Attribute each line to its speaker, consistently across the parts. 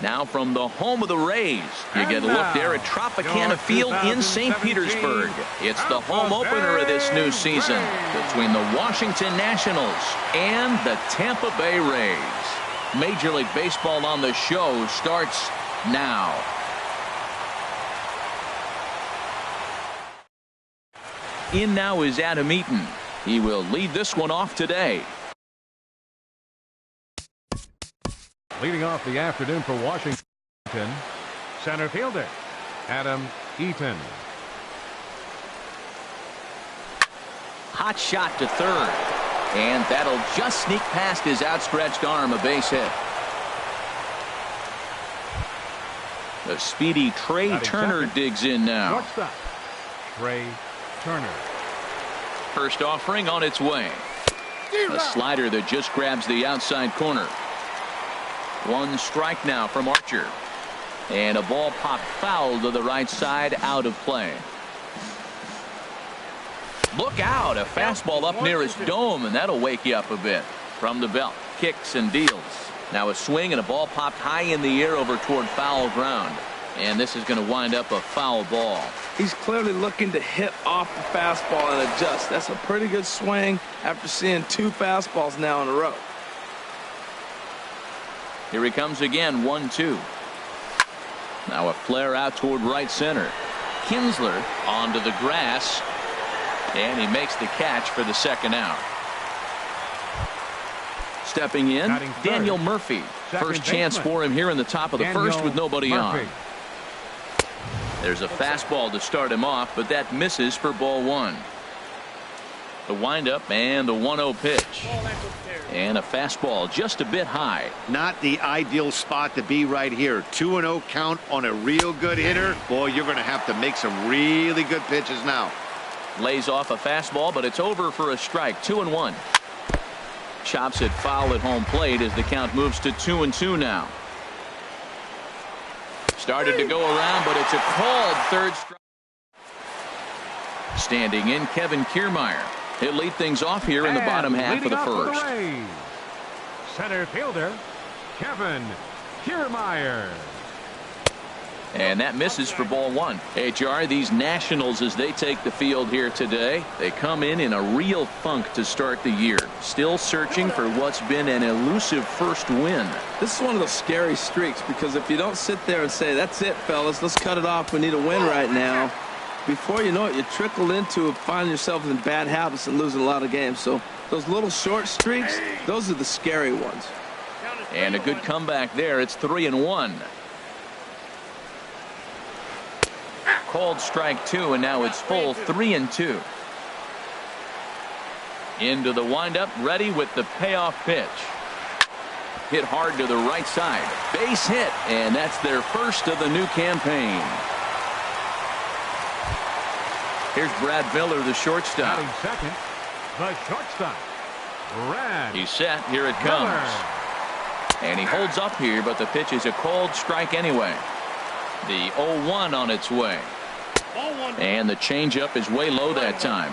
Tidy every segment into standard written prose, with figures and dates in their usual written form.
Speaker 1: Now from the home of the Rays, you get a look there at Tropicana Field in St. Petersburg. It's the home opener of this new season between the Washington Nationals and the Tampa Bay Rays. Major League Baseball on the show starts now. In now is Adam Eaton. He will lead this one off today.
Speaker 2: Leading off the afternoon for Washington, center fielder Adam Eaton.
Speaker 1: Hot shot to third, and that'll just sneak past his outstretched arm, a base hit. The speedy Trey Turner digs in now.
Speaker 2: Shortstop Trey Turner.
Speaker 1: First offering on its way. A slider that just grabs the outside corner. One strike now from Archer. And a ball popped foul to the right side, out of play. Look out, a fastball up near his dome, and that'll wake you up a bit. From the belt, kicks and deals. Now a swing and a ball popped high in the air over toward foul ground. And this is going to wind up a foul ball.
Speaker 3: He's clearly looking to hit off the fastball and adjust. That's a pretty good swing after seeing 2 fastballs now in a row.
Speaker 1: Here he comes again, 1-2. Now a flare out toward right center. Kinsler onto the grass, and he makes the catch for the second out. Stepping in, Daniel Murphy. First chance for him here in the top of the first with nobody on. There's a fastball to start him off, but that misses for ball 1. The windup and the 1-0 pitch. And a fastball just a bit high.
Speaker 4: Not the ideal spot to be right here. 2-0 count on a real good hitter. Boy, you're going to have to make some really good pitches now.
Speaker 1: Lays off a fastball, but it's over for a strike. 2-1. Chops it foul at home plate as the count moves to 2-2 now. Started to go around, but it's a called third strike. Standing in, Kevin Kiermaier. He'll lead things off here in the bottom half of the first.
Speaker 2: Center fielder Kevin Kiermaier.
Speaker 1: And that misses for ball 1. HR, these Nationals, as they take the field here today, they come in a real funk to start the year. Still searching for what's been an elusive first win.
Speaker 3: This is one of those scary streaks, because if you don't sit there and say, that's it, fellas, let's cut it off, we need a win right now, before you know it, you trickle into finding yourself in bad habits and losing a lot of games. So those little short streaks, those are the scary ones.
Speaker 1: And a good comeback there. It's 3-1. Called strike 2, and now it's full 3-2. Into the windup, ready with the payoff pitch. Hit hard to the right side. Base hit, and that's their first of the new campaign. Here's Brad Miller, the shortstop.
Speaker 2: Second, the shortstop, Brad.
Speaker 1: He's set. Here it comes. Miller. And he holds up here, but the pitch is a called strike anyway. The 0-1 on its way. And the changeup is way low that time.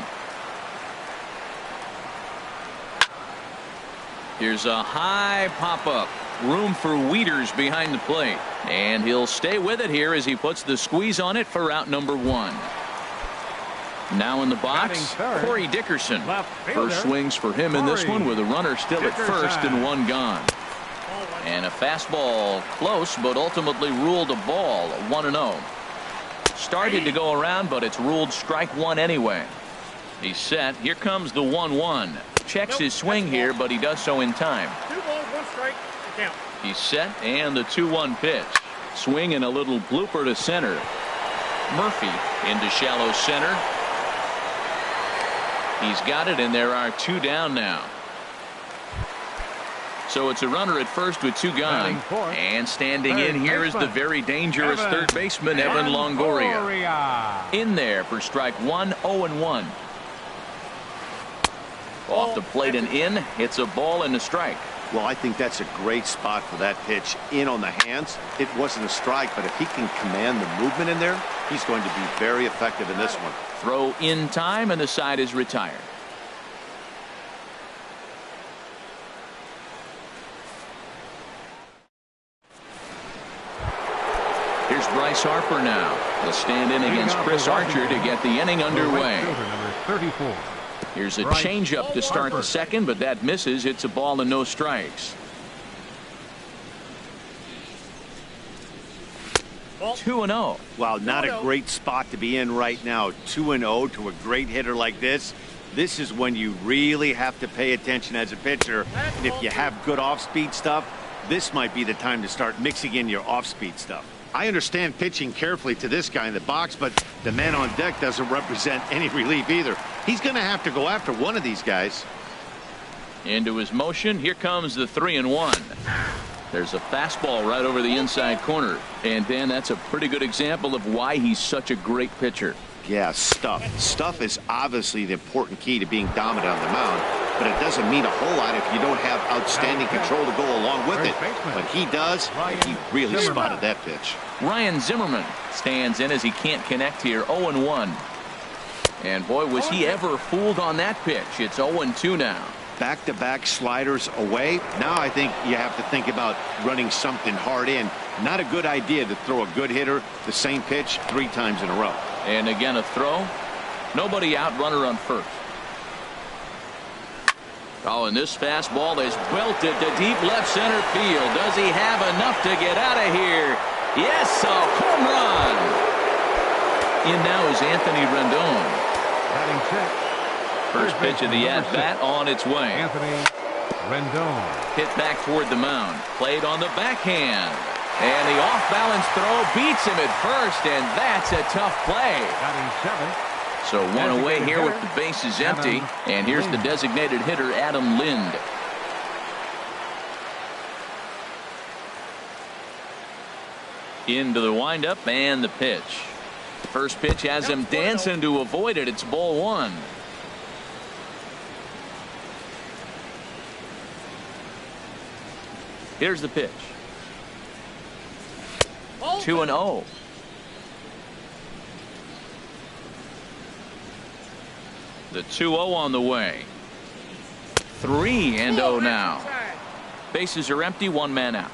Speaker 1: Here's a high pop-up. Room for Wieters behind the plate. And he'll stay with it here as he puts the squeeze on it for out number 1. Now in the box, Corey Dickerson. First swings for him in this one with a runner still at first and 1 gone. And a fastball close, but ultimately ruled a ball, 1-0. Started to go around, but it's ruled strike 1 anyway. He's set. Here comes the 1-1. Checks his swing here, but he does so in time.
Speaker 5: 2 balls, 1 strike, count.
Speaker 1: He's set, and the 2-1 pitch. Swing and a little blooper to center. Murphy into shallow center. He's got it, and there are 2 down now. So it's a runner at first with 2 gone. And standing in here is the very dangerous third baseman, Evan Longoria. In there for strike 1, 0-1. Off the plate and in. It's a ball and a strike.
Speaker 4: Well, I think that's a great spot for that pitch. In on the hands. It wasn't a strike, but if he can command the movement in there, he's going to be very effective in this one.
Speaker 1: Throw in time, and the side is retired. Here's Bryce Harper now. He'll stand in against Chris Archer to get the inning underway.
Speaker 2: Number 34.
Speaker 1: Here's a changeup to start the second, but that misses. It's a ball and no strikes. 2-0.
Speaker 4: Wow, not a great spot to be in right now. 2-0 to a great hitter like this. This is when you really have to pay attention as a pitcher. And if you have good off-speed stuff, this might be the time to start mixing in your off-speed stuff. I understand pitching carefully to this guy in the box, but the man on deck doesn't represent any relief either. He's going to have to go after one of these guys.
Speaker 1: Into his motion. Here comes the 3-1. There's a fastball right over the inside corner. And Dan, that's a pretty good example of why he's such a great pitcher.
Speaker 4: Yeah, stuff. Stuff is obviously the important key to being dominant on the mound, but it doesn't mean a whole lot if you don't have outstanding control to go along with it. But he does, and he really spotted that pitch.
Speaker 1: Ryan Zimmerman stands in as he can't connect here. 0-1. And boy, was he ever fooled on that pitch. It's 0-2 now.
Speaker 4: Back-to-back sliders away. Now I think you have to think about running something hard in. Not a good idea to throw a good hitter the same pitch 3 times in a row.
Speaker 1: And again a throw. Nobody out, runner on first. Oh, and this fastball is belted to deep left center field. Does he have enough to get out of here? Yes, a home run. In now is Anthony Rendon.
Speaker 2: Batting check.
Speaker 1: First pitch of the at-bat on its way.
Speaker 2: Anthony Rendon.
Speaker 1: Hit back toward the mound. Played on the backhand. And the off-balance throw beats him at first, and that's a tough play.
Speaker 2: Batting 7th.
Speaker 1: So one away here with the bases empty. And here's the designated hitter, Adam Lind. Into the windup and the pitch. First pitch has him dancing to avoid it. It's ball 1. Here's the pitch. 2-0. The 2-0 on the way. 3-0 now. Bases are empty, 1 man out.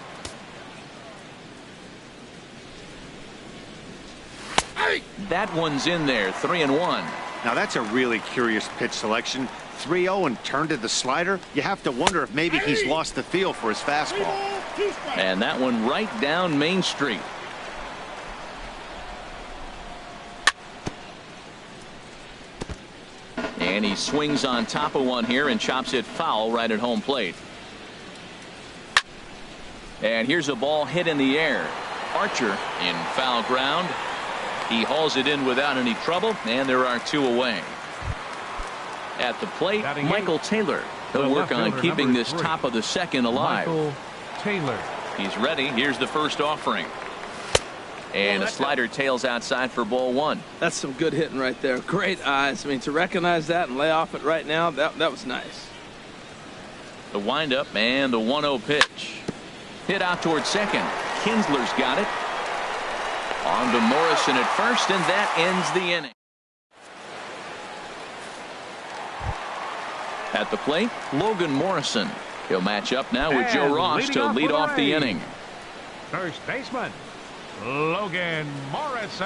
Speaker 1: That one's in there. 3-1.
Speaker 4: Now that's a really curious pitch selection. 3-0 and turned to the slider. You have to wonder if maybe he's lost the feel for his fastball.
Speaker 1: And that one right down Main Street. And he swings on top of one here and chops it foul right at home plate. And here's a ball hit in the air. Archer in foul ground. He hauls it in without any trouble, and there are 2 away. At the plate, Michael Taylor. He'll work on keeping this top of the second alive.
Speaker 2: Michael Taylor.
Speaker 1: He's ready. Here's the first offering. And a slider tails outside for ball 1.
Speaker 3: That's some good hitting right there. Great eyes. I mean, to recognize that and lay off it right now, that was nice.
Speaker 1: The windup and the 1-0 pitch. Hit out towards second. Kinsler's got it. On to Morrison at first, and that ends the inning. At the plate, Logan Morrison. He'll match up now with Joe Ross to lead off the inning.
Speaker 2: First baseman, Logan Morrison.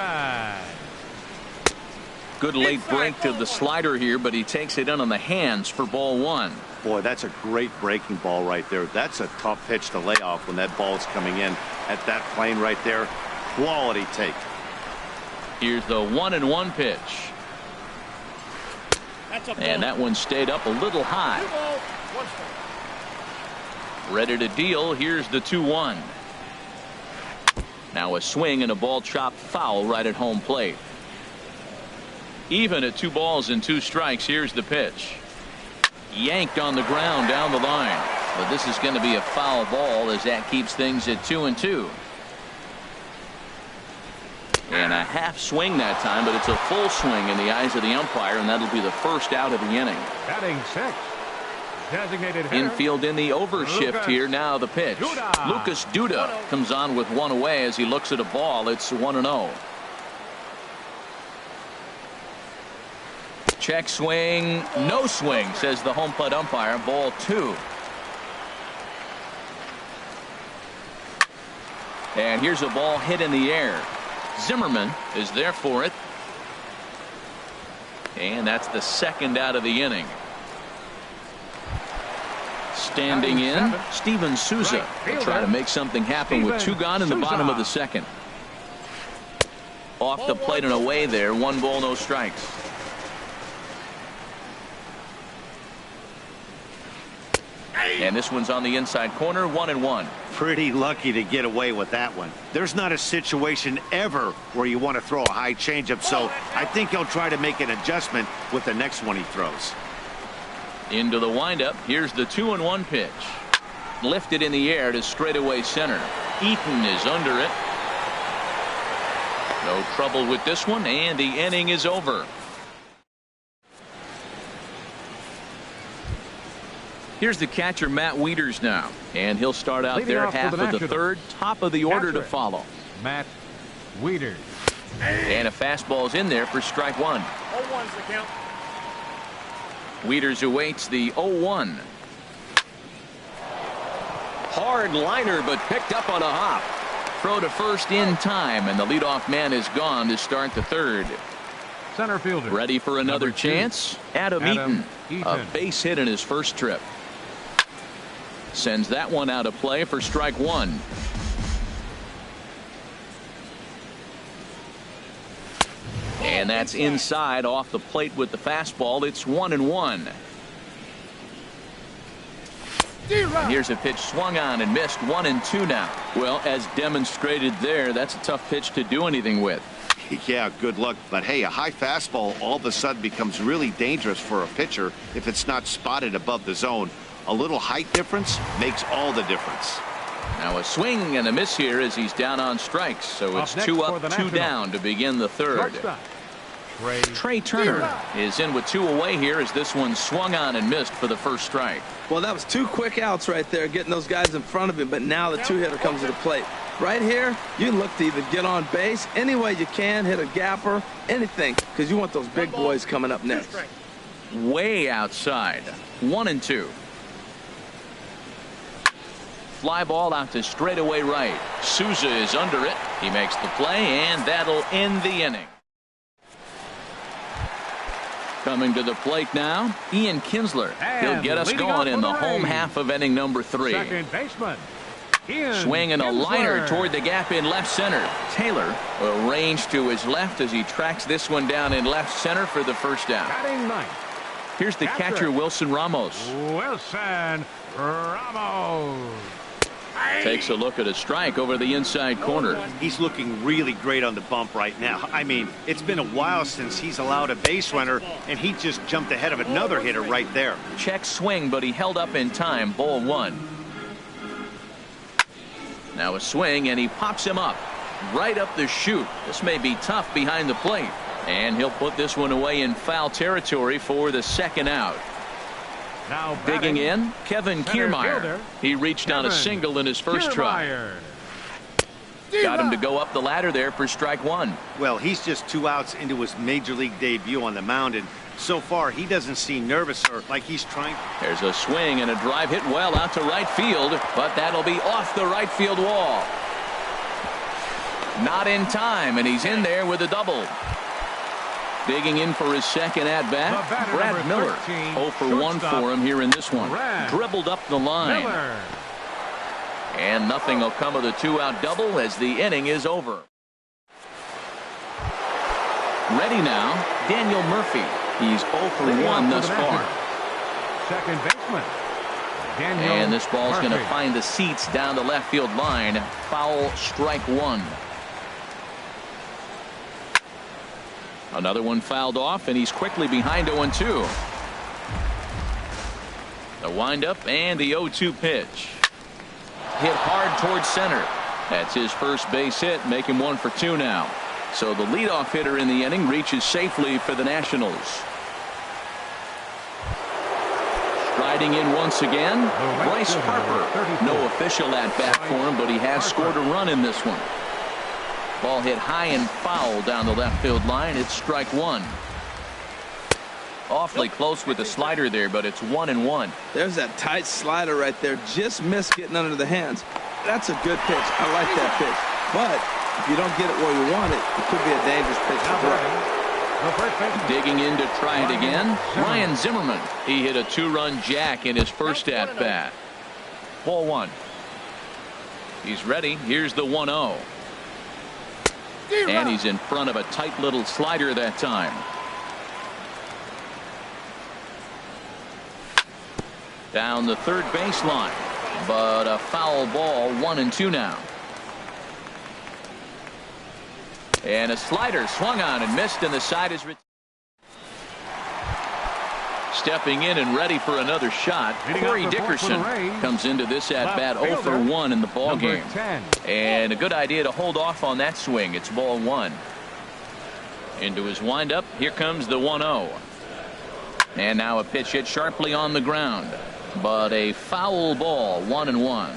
Speaker 1: Good late break to the slider here, but he takes it in on the hands for ball 1.
Speaker 4: Boy, that's a great breaking ball right there. That's a tough pitch to lay off when that ball's coming in at that plane right there. Quality take.
Speaker 1: Here's the 1-1 pitch. And that one stayed up a little high. Ready to deal. Here's the 2-1. Now a swing and a ball chopped foul right at home plate. Even at 2 balls and 2 strikes. Here's the pitch. Yanked on the ground down the line. But this is going to be a foul ball as that keeps things at 2-2. And a half swing that time, but it's a full swing in the eyes of the umpire, and that'll be the first out of the inning.
Speaker 2: Batting 6. Designated hitter.
Speaker 1: Infield in the overshift here. Now the pitch. Lucas Duda comes on with 1 away as he looks at a ball. It's 1-0. Check swing. No swing, says the home plate umpire. Ball 2. And here's a ball hit in the air. Zimmerman is there for it. And that's the second out of the inning. Standing in, Steven Souza will try to make something happen with 2 gone in the bottom of the second. Off the plate and away there. 1 ball, no strikes. And this one's on the inside corner. 1-1.
Speaker 4: Pretty lucky to get away with that one. There's not a situation ever where you want to throw a high changeup, so I think he'll try to make an adjustment with the next one he throws.
Speaker 1: Into the windup. Here's the 2-1 pitch. Lifted in the air to straightaway center. Eaton is under it. No trouble with this one, and the inning is over. Here's the catcher, Matt Wieters, now, and he'll start out there half of the third, top of the order to follow.
Speaker 2: Matt Wieters.
Speaker 1: And a fastball's in there for strike 1.
Speaker 5: 0-1's the count.
Speaker 1: Wieters awaits the 0-1.
Speaker 6: Hard liner, but picked up on a hop.
Speaker 1: Throw to first in time, and the leadoff man is gone to start the third.
Speaker 2: Center fielder.
Speaker 1: Ready for another chance? Adam Eaton. A base hit in his first trip. Sends that one out of play for strike 1. And that's inside off the plate with the fastball. It's 1-1. And here's a pitch swung on and missed. 1-2 now. Well, as demonstrated there, that's a tough pitch to do anything with.
Speaker 4: Yeah, good luck. But hey, a high fastball all of a sudden becomes really dangerous for a pitcher if it's not spotted above the zone. A little height difference makes all the difference.
Speaker 1: Now a swing and a miss here as he's down on strikes. So it's 2 up, 2 down to begin the third. Trey Turner is in with 2 away here as this one swung on and missed for the first strike.
Speaker 3: Well, that was 2 quick outs right there, getting those guys in front of him, but now the 2-hitter comes to the plate. Right here, you look to either get on base any way you can, hit a gapper, anything, because you want those big boys coming up next.
Speaker 1: Way outside. 1-2. Fly ball out to straightaway right. Souza is under it. He makes the play, and that'll end the inning. Coming to the plate now, Ian Kinsler. He'll get us going in the home half of inning number 3.
Speaker 2: Second baseman.
Speaker 1: Swinging a liner toward the gap in left center. Taylor will range to his left as he tracks this one down in left center for the first out. Here's the catcher, Wilson Ramos.
Speaker 2: Wilson Ramos.
Speaker 1: Takes a look at a strike over the inside corner.
Speaker 4: He's looking really great on the bump right now. I mean, it's been a while since he's allowed a base runner, and he just jumped ahead of another hitter right there.
Speaker 1: Check swing, but he held up in time. Ball 1. Now a swing, and he pops him up. Right up the chute. This may be tough behind the plate. And he'll put this one away in foul territory for the second out.
Speaker 2: Now
Speaker 1: digging in, Kevin Kiermaier. He reached on a single in his first try. Got him to go up the ladder there for strike 1.
Speaker 4: Well, he's just 2 outs into his major league debut on the mound, and so far he doesn't seem nervous or like he's trying.
Speaker 1: There's a swing and a drive hit well out to right field, but that'll be off the right field wall. Not in time, and he's in there with a double. Digging in for his second at-bat, Brad Miller. 0 for 1 for him here in this one. Dribbled up the line. And nothing will come of the 2-out double as the inning is over. Ready now, Daniel Murphy. He's 0 for 1 thus far.
Speaker 2: Second baseman.
Speaker 1: And this ball's going to find the seats down the left field line. Foul, strike 1. Another one fouled off, and he's quickly behind 0-2. The windup and the 0-2 pitch. Hit hard towards center. That's his first base hit, making 1 for 2 now. So the leadoff hitter in the inning reaches safely for the Nationals. Striding in once again, Bryce Harper. No official at bat for him, but he has scored a run in this one. Ball hit high and foul down the left field line. It's strike 1. Awfully close with the slider there, but it's 1-1.
Speaker 3: There's that tight slider right there. Just missed getting under the hands. That's a good pitch. I like that pitch. But if you don't get it where you want it, it could be a dangerous pitch to throw.
Speaker 1: Digging in to try it again, Ryan Zimmerman. He hit a two-run jack in his first at-bat. Ball one. He's ready. Here's the 1-0. And he's in front of a tight little slider that time. Down the third baseline, but a foul ball. 1-2 now. And a slider swung on and missed, and the side is stepping in and ready for another shot. Corey Dickerson comes into this at bat 0 for 1 in the ball game, and a good idea to hold off on that swing. It's ball 1. Into his windup, here comes the 1-0, and now a pitch hit sharply on the ground, but a foul ball. 1-1.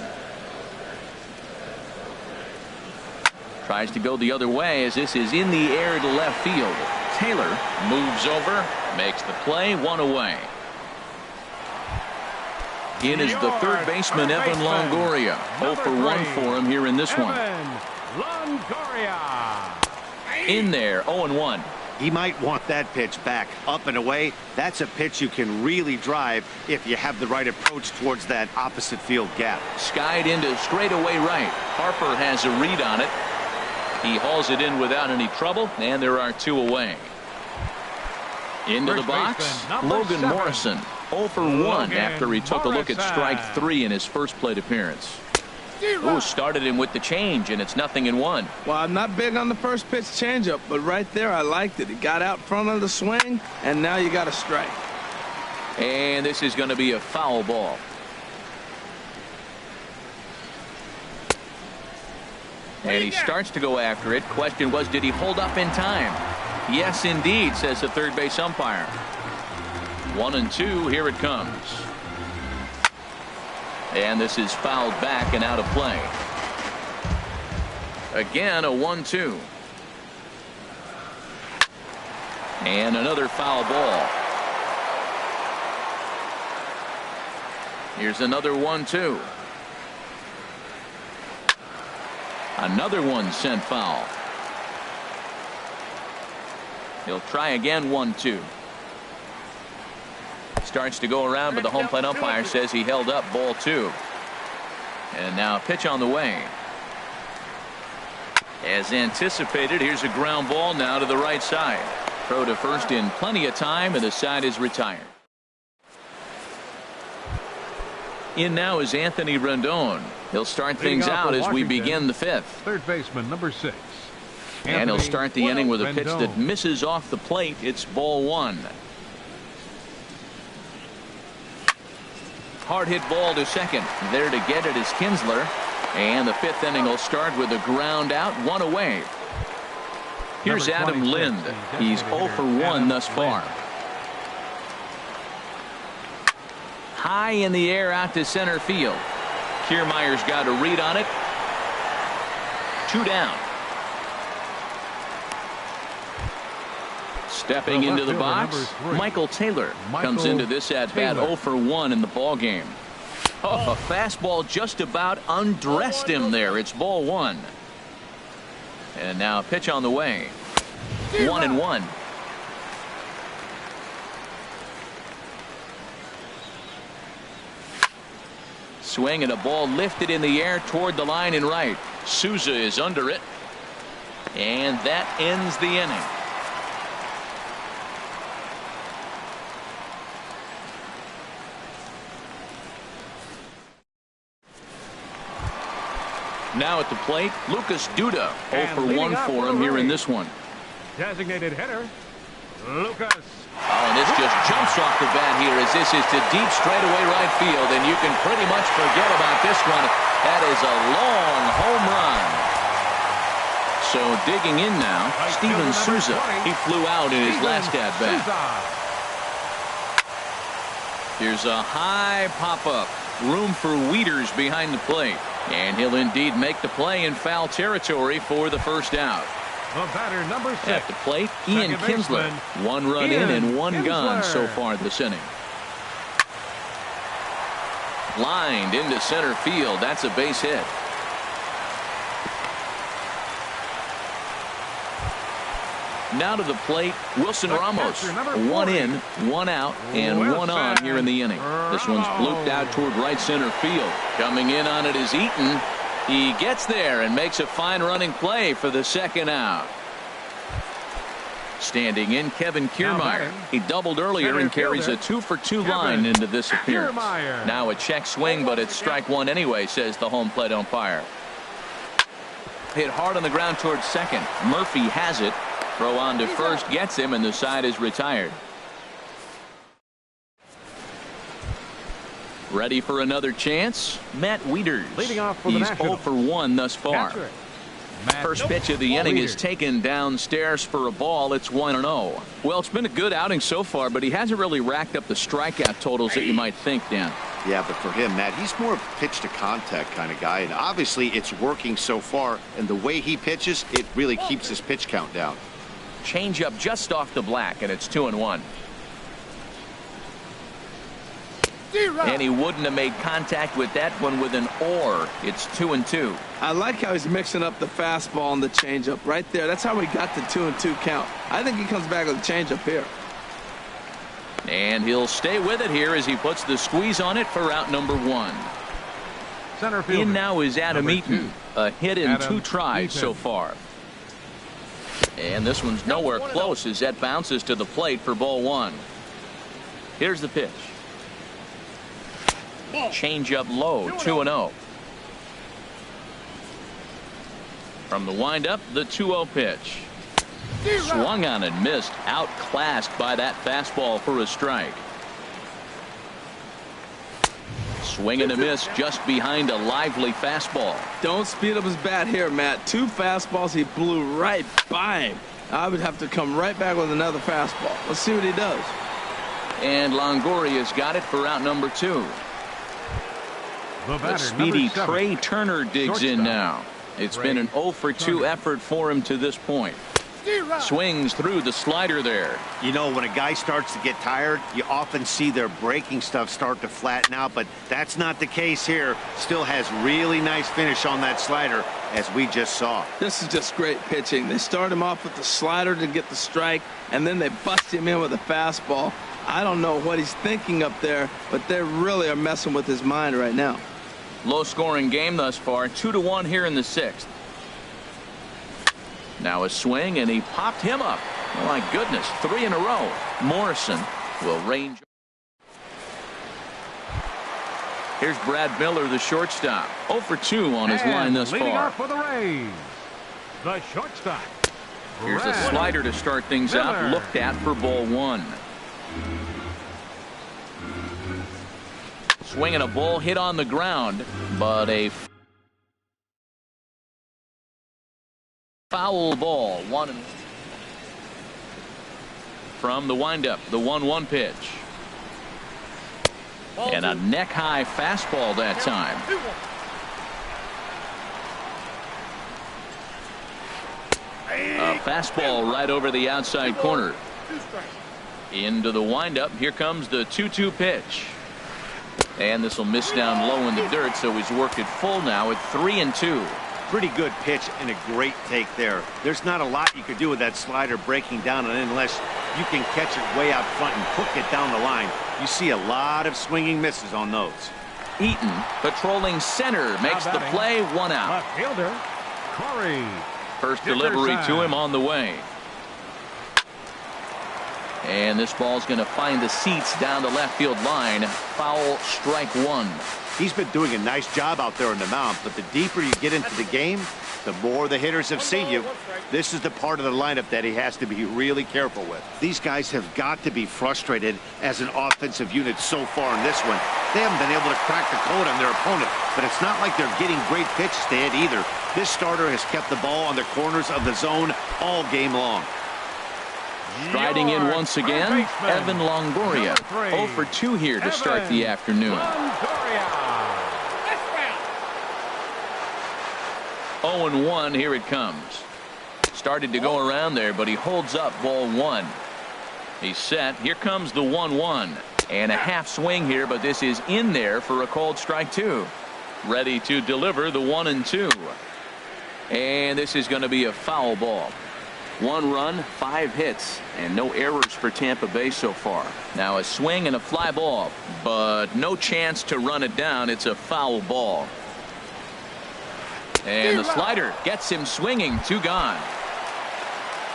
Speaker 1: Tries to go the other way as this is in the air to left field. Taylor moves over, makes the play, 1 away. In is the third baseman, Evan Longoria. 0 for 1 for him here in this one. In there, 0-1.
Speaker 4: He might want that pitch back, up and away. That's a pitch you can really drive if you have the right approach towards that opposite field gap.
Speaker 1: Skied into straightaway right. Harper has a read on it. He hauls it in without any trouble, and there are 2 away. Into the box, Logan Morrison. 0 for 1 after he took a look at strike 3 in his first plate appearance. Ooh, started him with the change, and it's 0-1.
Speaker 3: Well, I'm not big on the first pitch changeup, but right there I liked it. It got out front of the swing, and now you got a strike.
Speaker 1: And this is going to be a foul ball. And he starts to go after it. Question was, did he hold up in time? Yes, indeed, says the third base umpire. 1-2, here it comes. And this is fouled back and out of play. Again, a 1-2. And another foul ball. Here's another 1-2. Another one sent foul. He'll try again. 1-2. Starts to go around, but the home plate umpire says he held up. Ball 2. And now a pitch on the way. As anticipated, here's a ground ball now to the right side. Throw to first in plenty of time, and the side is retired. In now is Anthony Rendon. He'll start things out as we begin the 5th.
Speaker 2: Third baseman, number 6.
Speaker 1: And he'll start the inning with a pitch that misses off the plate. It's ball 1. Hard hit ball to second. There to get it is Kinsler. And the 5th inning will start with a ground out, 1 away. Here's Adam Lind. He's 0 for 1 thus far. High in the air out to center field. Kiermaier's got a read on it. 2 down. Stepping into the box, Michael Taylor comes into this at bat 0 for 1 in the ball game. Oh, a fastball just about undressed him there. It's ball 1. And now a pitch on the way. 1-1. Swing and a ball lifted in the air toward the line and right. Souza is under it. And that ends the inning. Now at the plate, Lucas Duda. 0 for 1 for him here in this one.
Speaker 2: Designated hitter, Lucas.
Speaker 1: Oh, and this just jumps off the bat here as this is to deep straightaway right field, and you can pretty much forget about this one. That is a long home run. So digging in now, Steven Souza. He flew out in his last at bat. Here's a high pop-up. Room for Wieters behind the plate. And he'll indeed make the play in foul territory for the first out.
Speaker 2: The batter, number 6.
Speaker 1: At the plate, Ian Kinsler. 1 run in and 1 gone so far this inning. Lined into center field. That's a base hit. Now to the plate, Wilson Ramos. One in, one out, and one on here in the inning. This one's blooped out toward right center field. Coming in on it is Eaton. He gets there and makes a fine running play for the second out. Standing in, Kevin Kiermaier. He doubled earlier and carries a 2-for-2 line into this appearance. Now a check swing, but it's strike one anyway, says the home plate umpire. Hit hard on the ground towards second. Murphy has it. Throw on to first gets him, and the side is retired. Ready for another chance? Matt Wieters.
Speaker 2: Leading off for the
Speaker 1: He's
Speaker 2: Nationals.
Speaker 1: 0 for 1 thus far. First pitch of the inning is taken downstairs for a ball. It's 1-0. Well, it's been a good outing so far, but he hasn't really racked up the strikeout totals that you might think, Dan.
Speaker 4: Yeah, but for him, Matt, he's more of a pitch to contact kind of guy, and obviously it's working so far, and the way he pitches, it really keeps his pitch count down.
Speaker 1: Changeup just off the black, and it's 2-1. And he wouldn't have made contact with that one with an or. It's 2-2.
Speaker 3: I like how he's mixing up the fastball and the changeup right there. That's how we got the 2-2 count. I think he comes back with a changeup here.
Speaker 1: And he'll stay with it here as he puts the squeeze on it for out number 1.
Speaker 2: Center fielder.
Speaker 1: In now is Adam
Speaker 2: Number
Speaker 1: Eaton.
Speaker 2: 2.
Speaker 1: A hit in
Speaker 2: Adam
Speaker 1: 2 tries
Speaker 2: Eaton.
Speaker 1: so far. And this one's nowhere close as that bounces to the plate for ball 1. Here's the pitch. Change up low, 2-0. From the windup, the 2-0 pitch. Swung on and missed, outclassed by that fastball for a strike. Swing and a miss just behind a lively fastball.
Speaker 3: Don't speed up his bat here, Matt. 2 fastballs, he blew right by him. I would have to come right back with another fastball. Let's see what he does.
Speaker 1: And Longoria's got it for out number 2.
Speaker 2: The
Speaker 1: The
Speaker 2: batter,
Speaker 1: speedy
Speaker 2: number 7.
Speaker 1: Trey Turner digs in now. It's been an 0 for 2 effort for him to this point. Swings through the slider there.
Speaker 4: You know, when a guy starts to get tired, you often see their breaking stuff start to flatten out, but that's not the case here. Still has really nice finish on that slider, as we just saw.
Speaker 3: This is just great pitching. They start him off with the slider to get the strike, and then they bust him in with a fastball. I don't know what he's thinking up there, but they really are messing with his mind right now.
Speaker 1: Low scoring game thus far, 2-1 here in the 6th. Now a swing, and he popped him up. Oh my goodness, 3 in a row. Morrison will range. Here's Brad Miller, the shortstop. 0 for 2 on his line thus
Speaker 2: leading
Speaker 1: far.
Speaker 2: off for the Rays, the shortstop.
Speaker 1: Here's a
Speaker 2: Brad
Speaker 1: slider to start things out,
Speaker 2: Miller.
Speaker 1: looked at for ball 1. Swinging a ball hit on the ground, but a foul ball. 1 from the windup, the 1-1 pitch. And a neck high fastball that time. A fastball right over the outside corner. Into the windup. Here comes the 2-2 pitch. And this will miss down low in the dirt, so he's worked it full now at 3-2.
Speaker 4: Pretty good pitch and a great take there. There's not a lot you could do with that slider breaking down on it unless you can catch it way out front and hook it down the line. You see a lot of swinging misses on those.
Speaker 1: Eaton patrolling center makes the play, 1 out.
Speaker 2: Left fielder, Corey.
Speaker 1: First delivery
Speaker 2: side.
Speaker 1: to him on the way. And this ball's going to find the seats down the left field line. Foul, strike 1.
Speaker 4: He's been doing a nice job out there on the mound, but the deeper you get into the game, the more the hitters have seen you. This is the part of the lineup that he has to be really careful with. These guys have got to be frustrated as an offensive unit so far in this one. They haven't been able to crack the code on their opponent, but it's not like they're getting great pitches to hit either. This starter has kept the ball on the corners of the zone all game long.
Speaker 1: Striding in once again, Evan Longoria. 0 for 2 here to start the afternoon. 0-1, here it comes. Started to go around there, but he holds up ball 1. He's set. Here comes the 1-1. And a half swing here, but this is in there for a called strike 2. Ready to deliver the 1-2. And this is going to be a foul ball. 1 run, 5 hits, and no errors for Tampa Bay so far. Now a swing and a fly ball, but no chance to run it down. It's a foul ball. And the slider gets him swinging. 2 gone.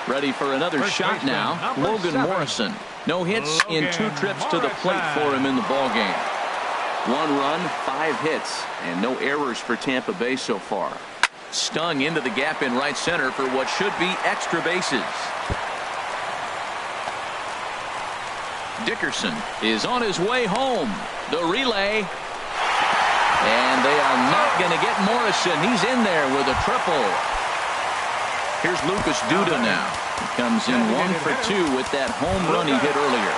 Speaker 1: Ready for another shot now. Logan Morrison. No hits in 2 trips to the plate for him in the ball game. 1 run, 5 hits, and no errors for Tampa Bay so far. Stung into the gap in right center for what should be extra bases. Dickerson is on his way home. The relay. And they are not going to get Morrison. He's in there with a triple. Here's Lucas Duda now. He comes in 1 for 2 with that home run he hit earlier.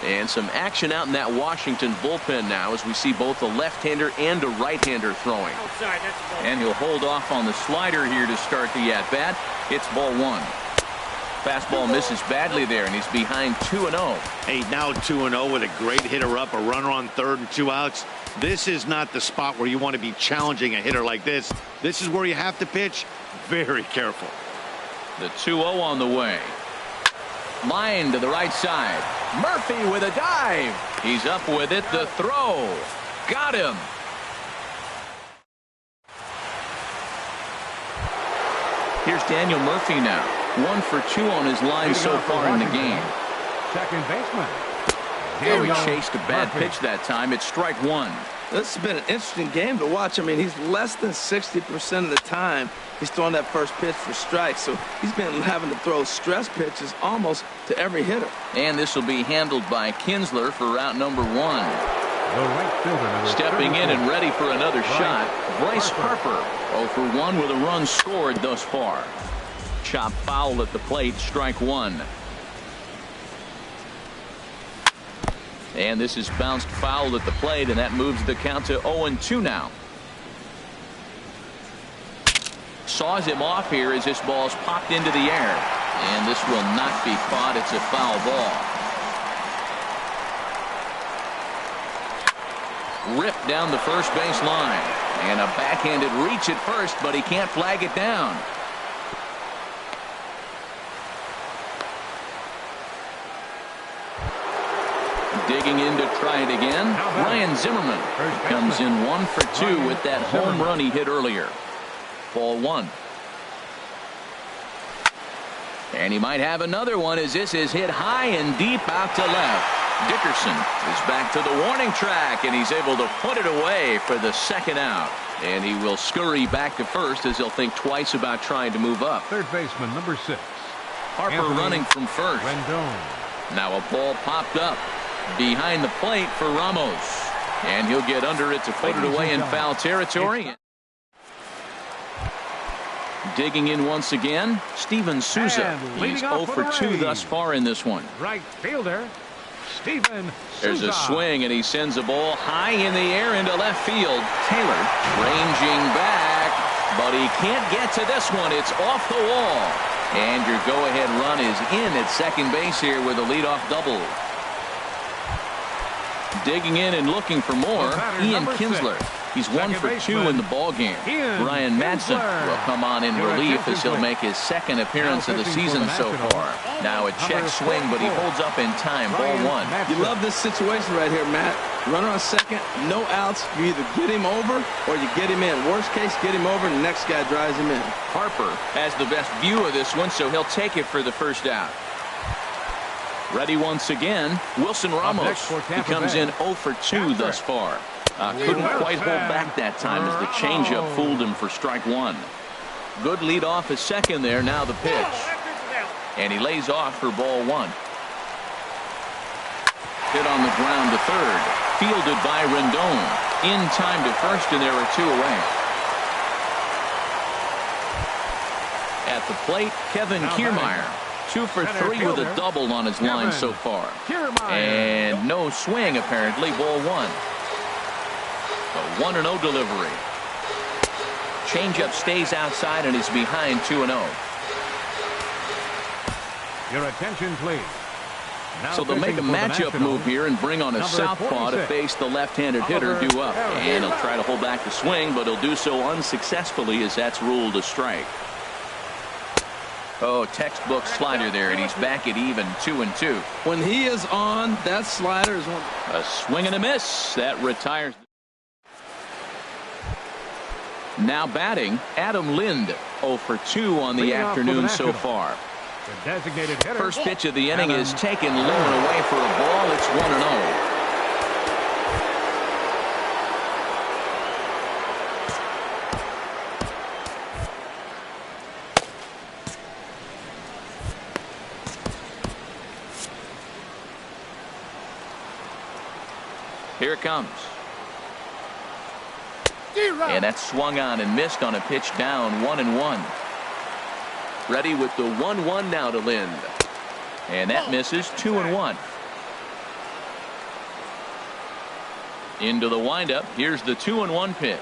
Speaker 1: And some action out in that Washington bullpen now as we see both a left-hander and a right-hander throwing. And he'll hold off on the slider here to start the at-bat. It's ball 1. Fastball misses badly there, and he's behind 2-0.
Speaker 4: Hey, now 2-0 with a great hitter up, a runner on third and 2 outs. This is not the spot where you want to be challenging a hitter like this. This is where you have to pitch very careful.
Speaker 1: The 2-0 on the way. Line to the right side. Murphy with a dive. He's up with it. The throw. Got him. Here's Daniel Murphy now. 1 for 2 on his line so far in the game.
Speaker 2: Second baseman.
Speaker 1: Oh, he chased a bad pitch that time. It's strike 1.
Speaker 3: This has been an interesting game to watch. I mean, he's less than 60% of the time he's throwing that first pitch for strikes. So he's been having to throw stress pitches almost to every hitter.
Speaker 1: And this will be handled by Kinsler for route number 1.
Speaker 2: The right fielder, number
Speaker 1: Stepping in and ready for another shot, Bryce Harper. 0 for 1 with a run scored thus far. Chop foul at the plate, strike 1. And this is bounced foul at the plate, and that moves the count to 0-2 now. Saws him off here as this ball's popped into the air. And this will not be caught. It's a foul ball. Ripped down the first base line. And a backhanded reach at first, but he can't flag it down. Digging in to try it again. Ryan Zimmerman comes in 1 for 2 with that home run he hit earlier. Ball 1. And he might have another one as this is hit high and deep out to left. Dickerson is back to the warning track, and he's able to put it away for the second out. And he will scurry back to first as he'll think twice about trying to move up.
Speaker 2: Third baseman, number 6.
Speaker 1: Harper running from first.
Speaker 2: Rendon.
Speaker 1: Now a ball popped up behind the plate for Ramos. And he'll get under it to put it away in foul territory. Digging in once again, Steven Souza. He's 0 for 2 thus far in this one.
Speaker 2: Right fielder, Steven Souza.
Speaker 1: There's a swing, and he sends a ball high in the air into left field. Taylor ranging back, but he can't get to this one. It's off the wall. And your go-ahead run is in at second base here with a leadoff double. Digging in and looking for more, Ian Kinsler. He's 1 for 2 in the ball game. Brian Madsen will come on in relief as he'll make his second appearance of the season so far. Now a check swing, but he holds up in time. Ball 1.
Speaker 3: You love this situation right here, Matt. Runner on second, no outs. You either get him over or you get him in. Worst case, get him over and the next guy drives him in.
Speaker 1: Harper has the best view of this one, so he'll take it for the first out. Ready once again, Wilson Ramos. He comes in 0 for 2 thus far. Couldn't quite hold back that time as the changeup fooled him for strike 1. Good lead off at second there. Now the pitch. And he lays off for ball 1. Hit on the ground to third. Fielded by Rendon. In time to first, and there are 2 away. At the plate, Kevin Kiermaier. 2 for 3 with a double on his line so far. And no swing, apparently. Ball 1. A 1-0 delivery. Changeup stays outside and is behind 2-0.
Speaker 2: Your attention, please. Now
Speaker 1: So they'll make a
Speaker 2: pitching for the
Speaker 1: matchup
Speaker 2: Nationals,
Speaker 1: move here and bring on a
Speaker 2: number
Speaker 1: southpaw to
Speaker 2: 46,
Speaker 1: face the left-handed hitter
Speaker 2: Oliver
Speaker 1: due up.
Speaker 2: Harris.
Speaker 1: And he'll try to hold back the swing, but he'll do so unsuccessfully as that's ruled a strike. Oh, textbook slider there, and he's back at even 2-2.
Speaker 3: When he is on, that slider is on.
Speaker 1: A swing and a miss. That retires. Now batting, Adam Lind, 0 for 2 on the
Speaker 2: Leading off for the
Speaker 1: afternoon so
Speaker 2: Nationals,
Speaker 1: far.
Speaker 2: the designated hitter.
Speaker 1: First pitch of the inning
Speaker 2: Adam
Speaker 1: is taken low and away for a ball. It's 1-0. Here it comes. And that's swung on and missed on a pitch down, 1-1. Ready with the 1-1 now to Lind. And that misses, 2-1. Into the windup. Here's the 2-1 pitch.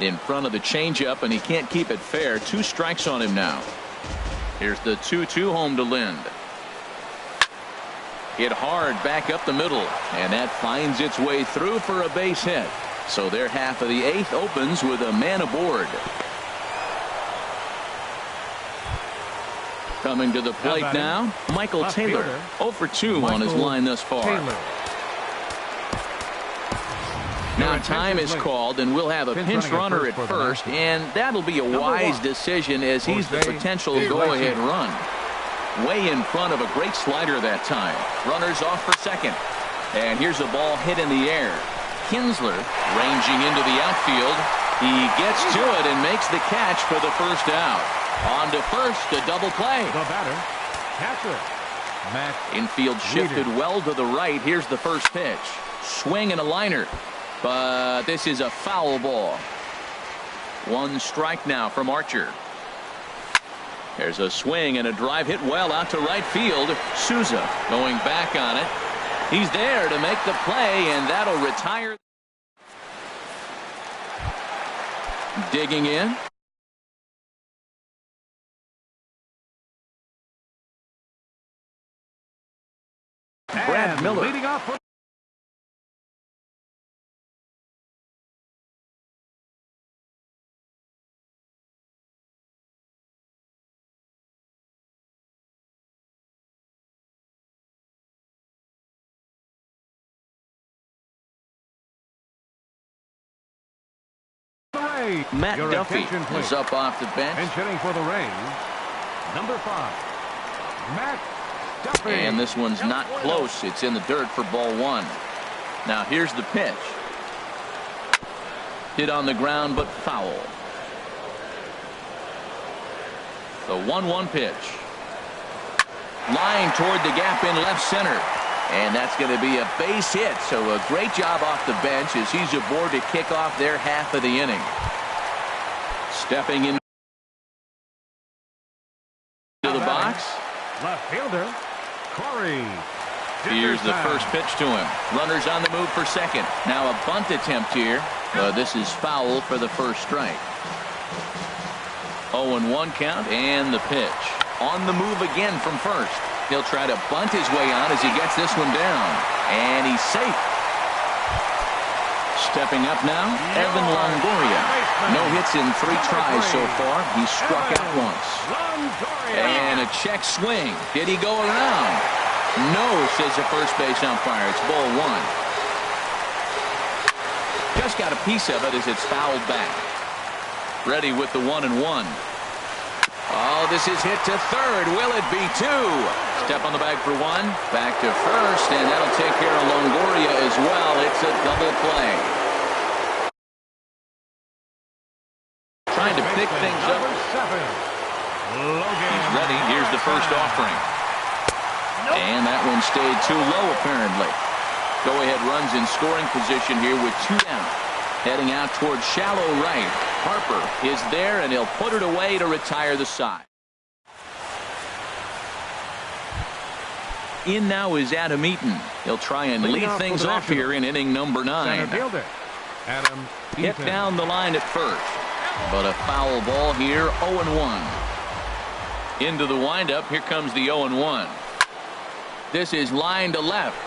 Speaker 1: In front of the changeup, and he can't keep it fair. 2 strikes on him now. Here's the 2-2 home to Lind. Hit hard back up the middle, and that finds its way through for a base hit. So their half of the 8th opens with a man aboard. Coming to the plate now, Michael Taylor. 0 for 2 on his line thus far. Now time is called, and we'll have a pinch runner at first, and that'll be a wise decision as he's the potential go-ahead run. Way in front of a great slider that time. Runners off for second. And here's a ball hit in the air. Kinsler ranging into the outfield. He gets to it and makes the catch for the first out. On to first, a double play.
Speaker 2: The batter, catcher, Matt.
Speaker 1: Infield shifted well to the right. Here's the first pitch. Swing and a liner. But this is a foul ball. 1 strike now from Archer. There's a swing and a drive hit well out to right field. Souza going back on it. He's there to make the play, and that'll retire. Digging in. Brad Miller.
Speaker 2: Leading off for
Speaker 1: Matt
Speaker 2: Your
Speaker 1: Duffy
Speaker 2: attention, please.
Speaker 1: is up off the bench.
Speaker 2: Pinch hitting for the Rays, number 5, Matt Duffy.
Speaker 1: And this one's not close. It's in the dirt for ball 1. Now here's the pitch. Hit on the ground, but foul. The 1-1 pitch. Line toward the gap in left center. And that's going to be a base hit. So a great job off the bench as he's aboard to kick off their half of the inning. Stepping into the box.
Speaker 2: Left fielder, Corey.
Speaker 1: Here's the first pitch to him. Runners on the move for second. Now a bunt attempt here. This is foul for the first strike. 0-1 count, and the pitch. On the move again from first. He'll try to bunt his way on as he gets this one down. And he's safe. Stepping up now, Evan Longoria. No hits in 3 tries so far. He struck out once. And a check swing. Did he go around? No, says the first base umpire. It's ball 1. Just got a piece of it as it's fouled back. Ready with the 1-1. Oh, this is hit to third. Will it be 2? Step on the bag for 1. Back to first, and that'll take care of Longoria as well. It's a double play. Trying to pick things up. He's ready. Here's the first offering. And that one stayed too low, apparently. Go-ahead runs in scoring position here with 2 down. Heading out towards shallow right. Harper is there, and he'll put it away to retire the side. In now is Adam Eaton. He'll try and lead things off here in inning number 9.
Speaker 2: Adam
Speaker 1: Hit down the line at first. But a foul ball here, 0-1. Into the windup, here comes the 0-1. This is line to left.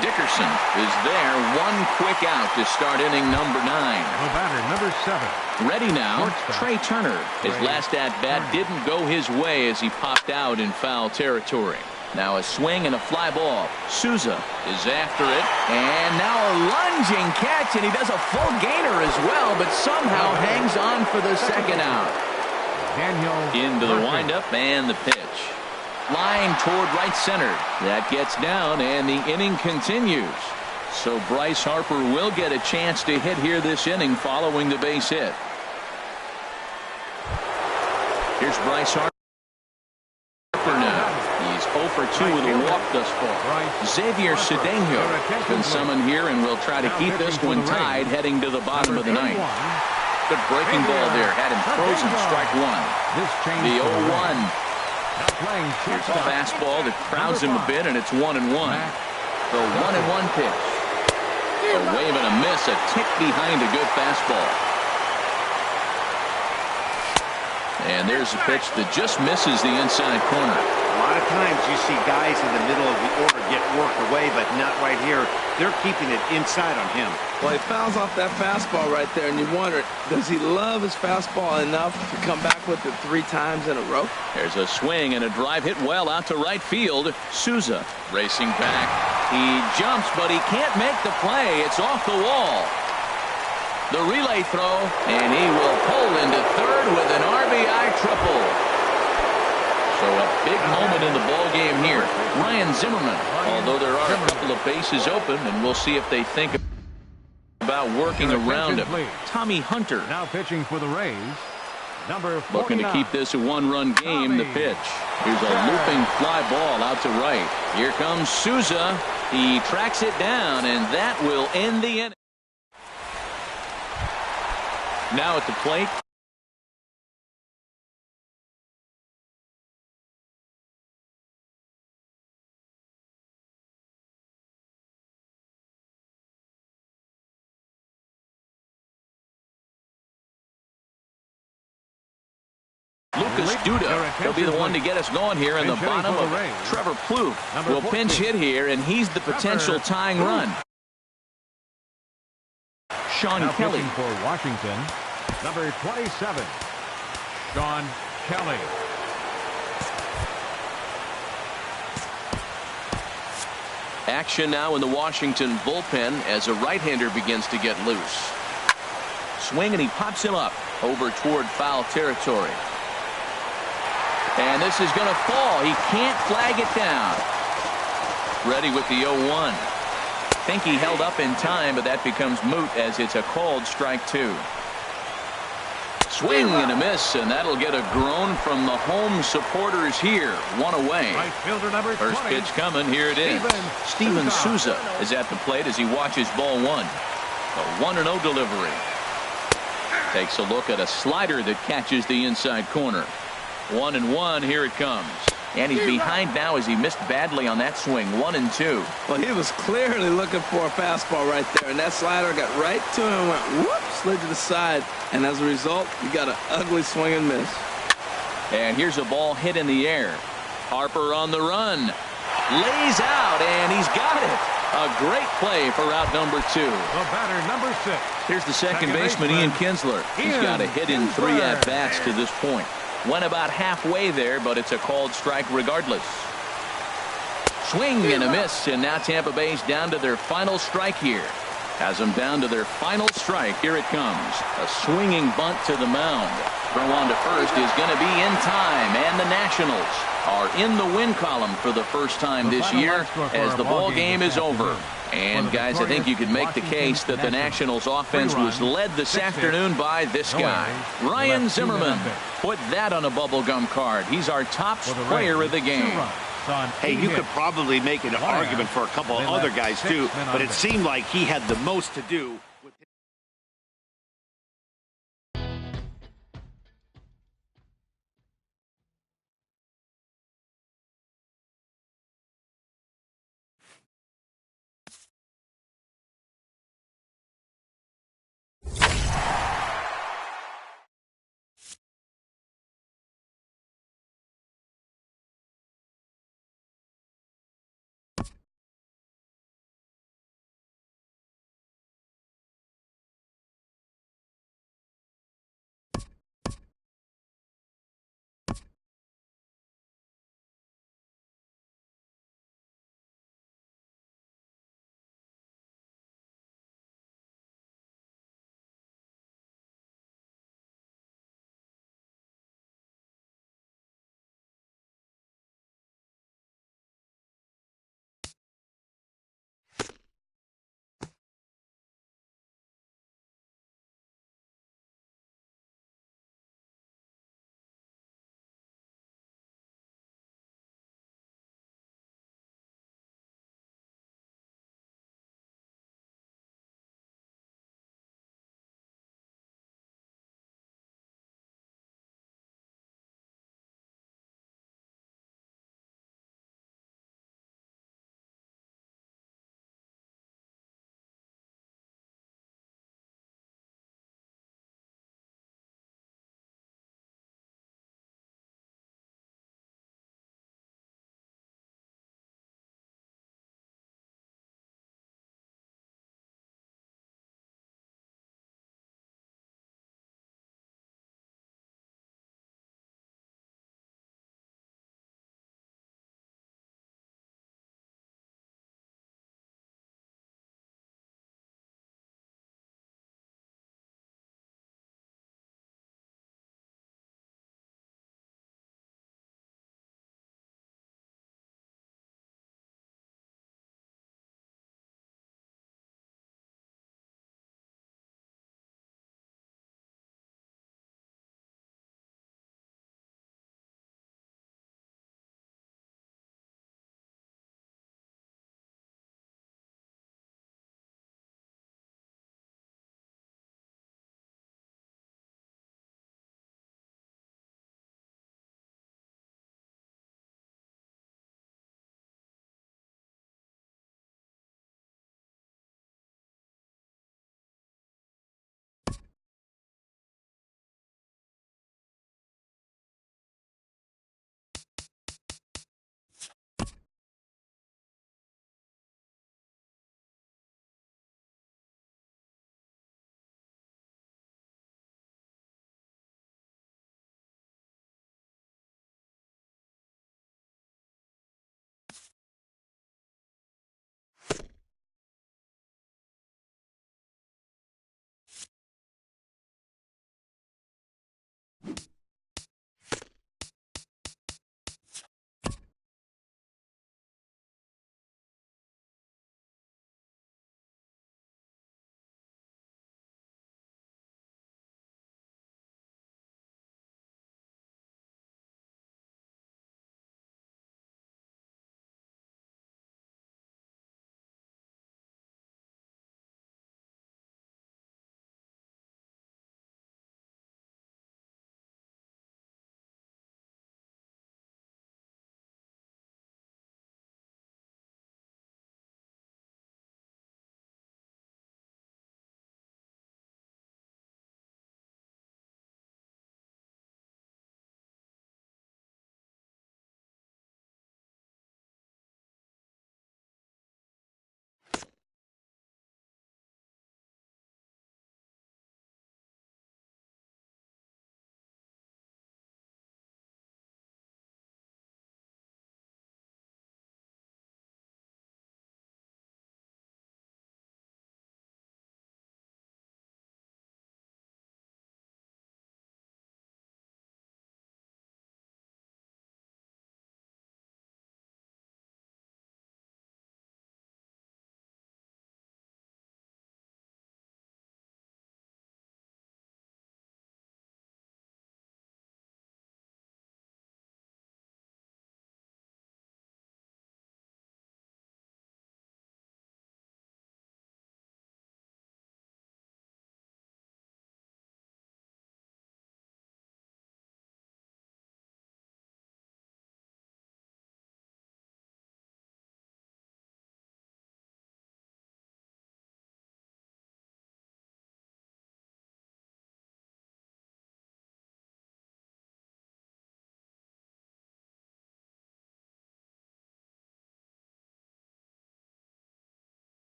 Speaker 1: Dickerson is there. One quick out to start inning number 9.
Speaker 2: The batter, number 7.
Speaker 1: Ready now,
Speaker 2: Shortstop.
Speaker 1: Trey Turner. His
Speaker 2: Trey
Speaker 1: last at-bat
Speaker 2: Turner.
Speaker 1: didn't go his way as he popped out in foul territory. Now a swing and a fly ball. Souza is after it, and now a lunging catch, and he does a full gainer as well, but somehow hangs on for the second out.
Speaker 2: Daniel
Speaker 1: Into the
Speaker 2: Murphy.
Speaker 1: windup and the pitch. Line toward right center. That gets down, and the inning continues. So Bryce Harper will get a chance to hit here this inning following the base hit. Here's Bryce Harper now. He's 0 for 2 with a walk thus far. Xavier Cedeno has been summoned here, and will try to keep this one tied heading to the bottom of the ninth. Good breaking ball there. Had him frozen. Strike 1. The 0-1. Here's the fastball that crowds him a bit, and it's 1-1. The 1-1 pitch. A wave and a miss, a tick behind a good fastball. And there's a pitch that just misses the inside corner.
Speaker 4: A lot of times you see guys in the middle of the order get worked away, but not right here. They're keeping it inside on him.
Speaker 3: Well, he fouls off that fastball right there, and you wonder, does he love his fastball enough to come back with it 3 times in a row?
Speaker 1: There's a swing and a drive hit well out to right field. Souza racing back. He jumps, but he can't make the play. It's off the wall. The relay throw, and he will pull into third with an RBI triple. So a big moment in the ball game here. Ryan Zimmerman, although there are a couple of bases open, and we'll see if they think about working around him. Tommy Hunter
Speaker 2: Now pitching for the Rays, number 49.
Speaker 1: looking to keep this a 1-run game. The pitch. Here's a looping fly ball out to right. Here comes Souza. He tracks it down, and that will end the inning. Now at the plate, Lucas Duda. He'll be the one to get us going here in the bottom of it. Trevor Plouffe will pinch hit here, and he's the potential tying run. Sean
Speaker 2: Now
Speaker 1: Kelly.
Speaker 2: pitching for Washington, number 27, Sean Kelly.
Speaker 6: Action now in the Washington bullpen as a right-hander begins to get loose.
Speaker 1: Swing, and he pops him up over toward foul territory. And this is going to fall. He can't flag it down. Ready with the 0-1. Think he held up in time, but that becomes moot as it's a called strike 2. Swing and a miss, and that'll get a groan from the home supporters here. 1 away.
Speaker 2: Right fielder number
Speaker 1: First
Speaker 2: 20.
Speaker 1: pitch coming. Here it is. Steven Souza is at the plate as he watches ball 1. A 1-0 delivery. Takes a look at a slider that catches the inside corner. 1-1. Here it comes. And he's behind now as he missed badly on that swing. 1-2.
Speaker 3: Well, he was clearly looking for a fastball right there, and that slider got right to him and went whoop, slid to the side, and as a result, you got an ugly swing and miss.
Speaker 1: And here's a ball hit in the air. Harper on the run. Lays out, and he's got it. A great play for out number 2.
Speaker 2: The batter, number 6.
Speaker 1: Here's the second
Speaker 2: Second
Speaker 1: baseman,
Speaker 2: baseman,
Speaker 1: Ian Kinsler. He's
Speaker 2: Ian
Speaker 1: got a hit in 3
Speaker 2: Kinsler.
Speaker 1: at-bats to this point. Went about halfway there, but it's a called strike regardless. Swing and a miss, and now Tampa Bay's down to their final strike here. Has them down to their final strike. Here it comes. A swinging bunt to the mound. Throw on to first is going to be in time, and the Nationals are in the win column for the first time
Speaker 2: The
Speaker 1: this
Speaker 2: final
Speaker 1: year
Speaker 2: line score for
Speaker 1: as
Speaker 2: our
Speaker 1: the
Speaker 2: ball
Speaker 1: ball
Speaker 2: game
Speaker 1: game
Speaker 2: this
Speaker 1: is over.
Speaker 2: afternoon.
Speaker 1: And
Speaker 2: For the
Speaker 1: guys, I think you could make the
Speaker 2: Washington
Speaker 1: case that the Nationals offense
Speaker 2: 3
Speaker 1: was
Speaker 2: runs,
Speaker 1: led this
Speaker 2: 6 hits,
Speaker 1: afternoon by this
Speaker 2: no
Speaker 1: guy,
Speaker 2: errors,
Speaker 1: Ryan
Speaker 2: left 2
Speaker 1: Zimmerman.
Speaker 2: hits.
Speaker 1: Put that on a bubblegum card. He's our top
Speaker 2: For the
Speaker 1: player
Speaker 2: Rays,
Speaker 1: of the
Speaker 2: 2
Speaker 1: game.
Speaker 2: runs on
Speaker 4: Hey,
Speaker 2: 8
Speaker 4: you could
Speaker 2: hits.
Speaker 4: probably make an argument for a couple of
Speaker 2: They
Speaker 4: other
Speaker 2: left
Speaker 4: guys
Speaker 2: 6
Speaker 4: too,
Speaker 2: men on
Speaker 4: but it
Speaker 2: base.
Speaker 4: seemed like he had the most to do.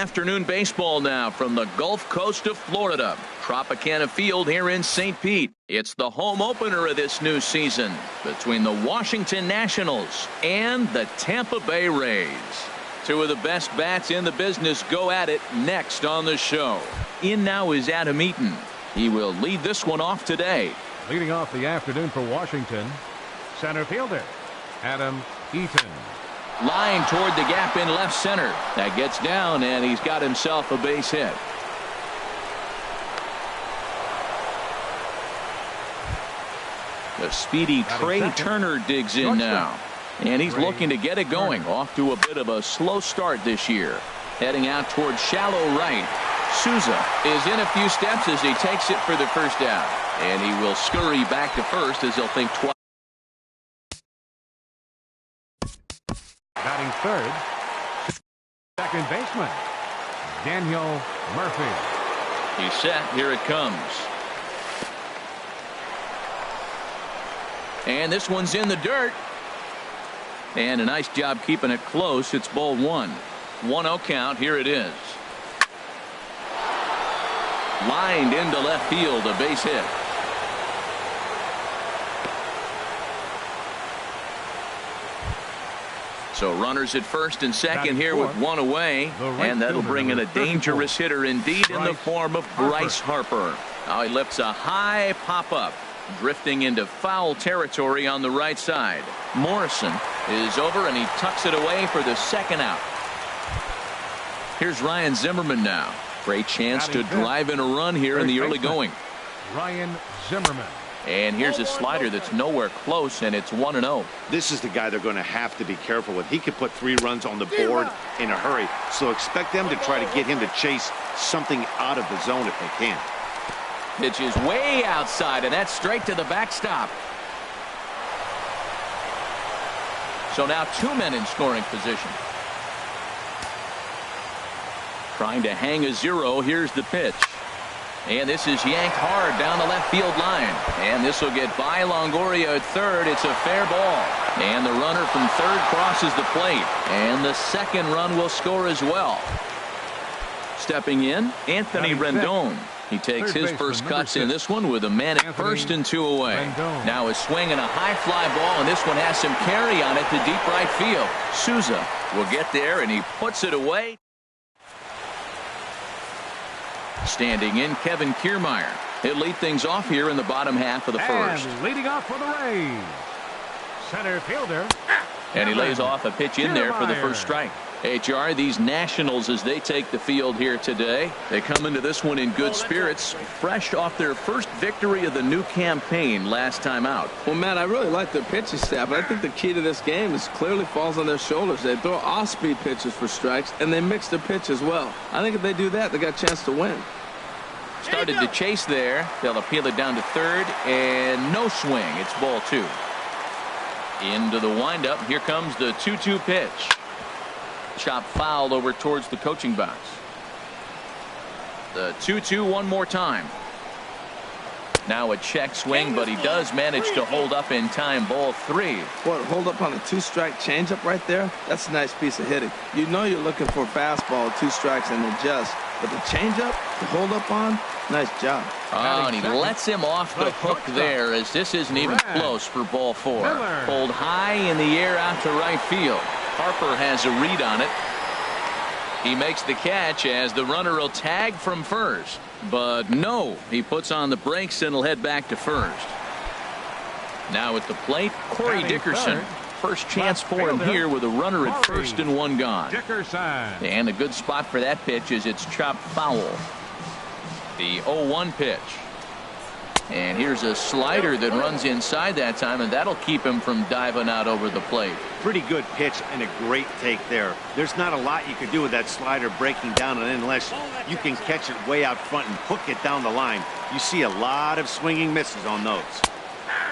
Speaker 1: afternoon baseball now from the Gulf Coast of Florida. Tropicana Field here in St. Pete. It's the home opener of this new season between the Washington Nationals and the Tampa Bay Rays. Two of the best bats in the business go at it next on the show. In now is Adam Eaton. He will lead this one off today.
Speaker 2: Leading off the afternoon for Washington, center fielder, Adam Eaton.
Speaker 1: Line toward the gap in left center. That gets down, and he's got himself a base hit. The speedy Trey Turner digs in now. And he's looking to get it going. Off to a bit of a slow start this year. Heading out towards shallow right. Souza is in a few steps as he takes it for the first out. And he will scurry back to first as he'll think twice.
Speaker 2: Batting third, second baseman, Daniel Murphy.
Speaker 1: He's set. Here it comes. And this one's in the dirt. And a nice job keeping it close. It's ball one. 1-0 count. Here it is. Lined into left field. A base hit. So runners at first and second here with one away. And that'll bring in a dangerous hitter indeed in the form of Bryce Harper. Now he lifts a high pop-up. Drifting into foul territory on the right side. Morrison is over and he tucks it away for the second out. Here's Ryan Zimmerman now. Great chance to drive in a run here in the early going.
Speaker 2: Ryan Zimmerman.
Speaker 1: And here's a slider that's nowhere close, and it's 1-0.
Speaker 4: This is the guy they're going to have to be careful with. He could put 3 runs on the board in a hurry. So expect them to try to get him to chase something out of the zone if they can.
Speaker 1: Pitch is way outside, and that's straight to the backstop. So now 2 men in scoring position. Trying to hang a 0. Here's the pitch. And this is yanked hard down the left field line. And this will get by Longoria at third. It's a fair ball. And the runner from third crosses the plate. And the second run will score as well. Stepping in, Anthony Rendon. He takes his first cuts in this one with a man at first and 2 away. Now a swing and a high fly ball, and this one has some carry on it to deep right field. Souza will get there, and he puts it away. Standing in, Kevin Kiermaier. He'll lead things off here in the bottom half of the first.
Speaker 2: And leading off for the Rays, center fielder.
Speaker 1: And he lays off a pitch in there for the first strike. HR, these Nationals, as they take the field here today, they come into this one in good spirits, fresh off their first victory of the new campaign last time out.
Speaker 3: Well, Matt, I really like their pitching staff, but I think the key to this game is clearly falls on their shoulders. They throw off-speed pitches for strikes, and they mix their pitch as well. I think if they do that, they got a chance to win.
Speaker 1: Started to chase there. They'll appeal it down to third, and no swing. It's ball 2. Into the windup. Here comes the 2-2 pitch. Chop foul over towards the coaching box. The 2-2 one more time. Now a check swing, but he does manage to hold up in time. Ball 3.
Speaker 3: What, hold up on a 2-strike changeup right there? That's a nice piece of hitting. You know you're looking for a fastball, 2 strikes, and adjust. But the changeup, to hold up on, nice job.
Speaker 1: Oh, and he lets him off the hook there as this isn't even close for ball 4. Pulled high in the air out to right field. Harper has a read on it. He makes the catch as the runner will tag from first. But no, he puts on the brakes and will head back to first. Now at the plate, Corey Dickerson. First chance for him here with a runner at first and 1 gone.
Speaker 2: Dickerson.
Speaker 1: And a good spot for that pitch is it's chopped foul. The 0-1 pitch. And here's a slider that runs inside that time, and that'll keep him from diving out over the plate.
Speaker 4: Pretty good pitch and a great take there. There's not a lot you can do with that slider breaking down and unless you can catch it way out front and hook it down the line. You see a lot of swinging misses on those.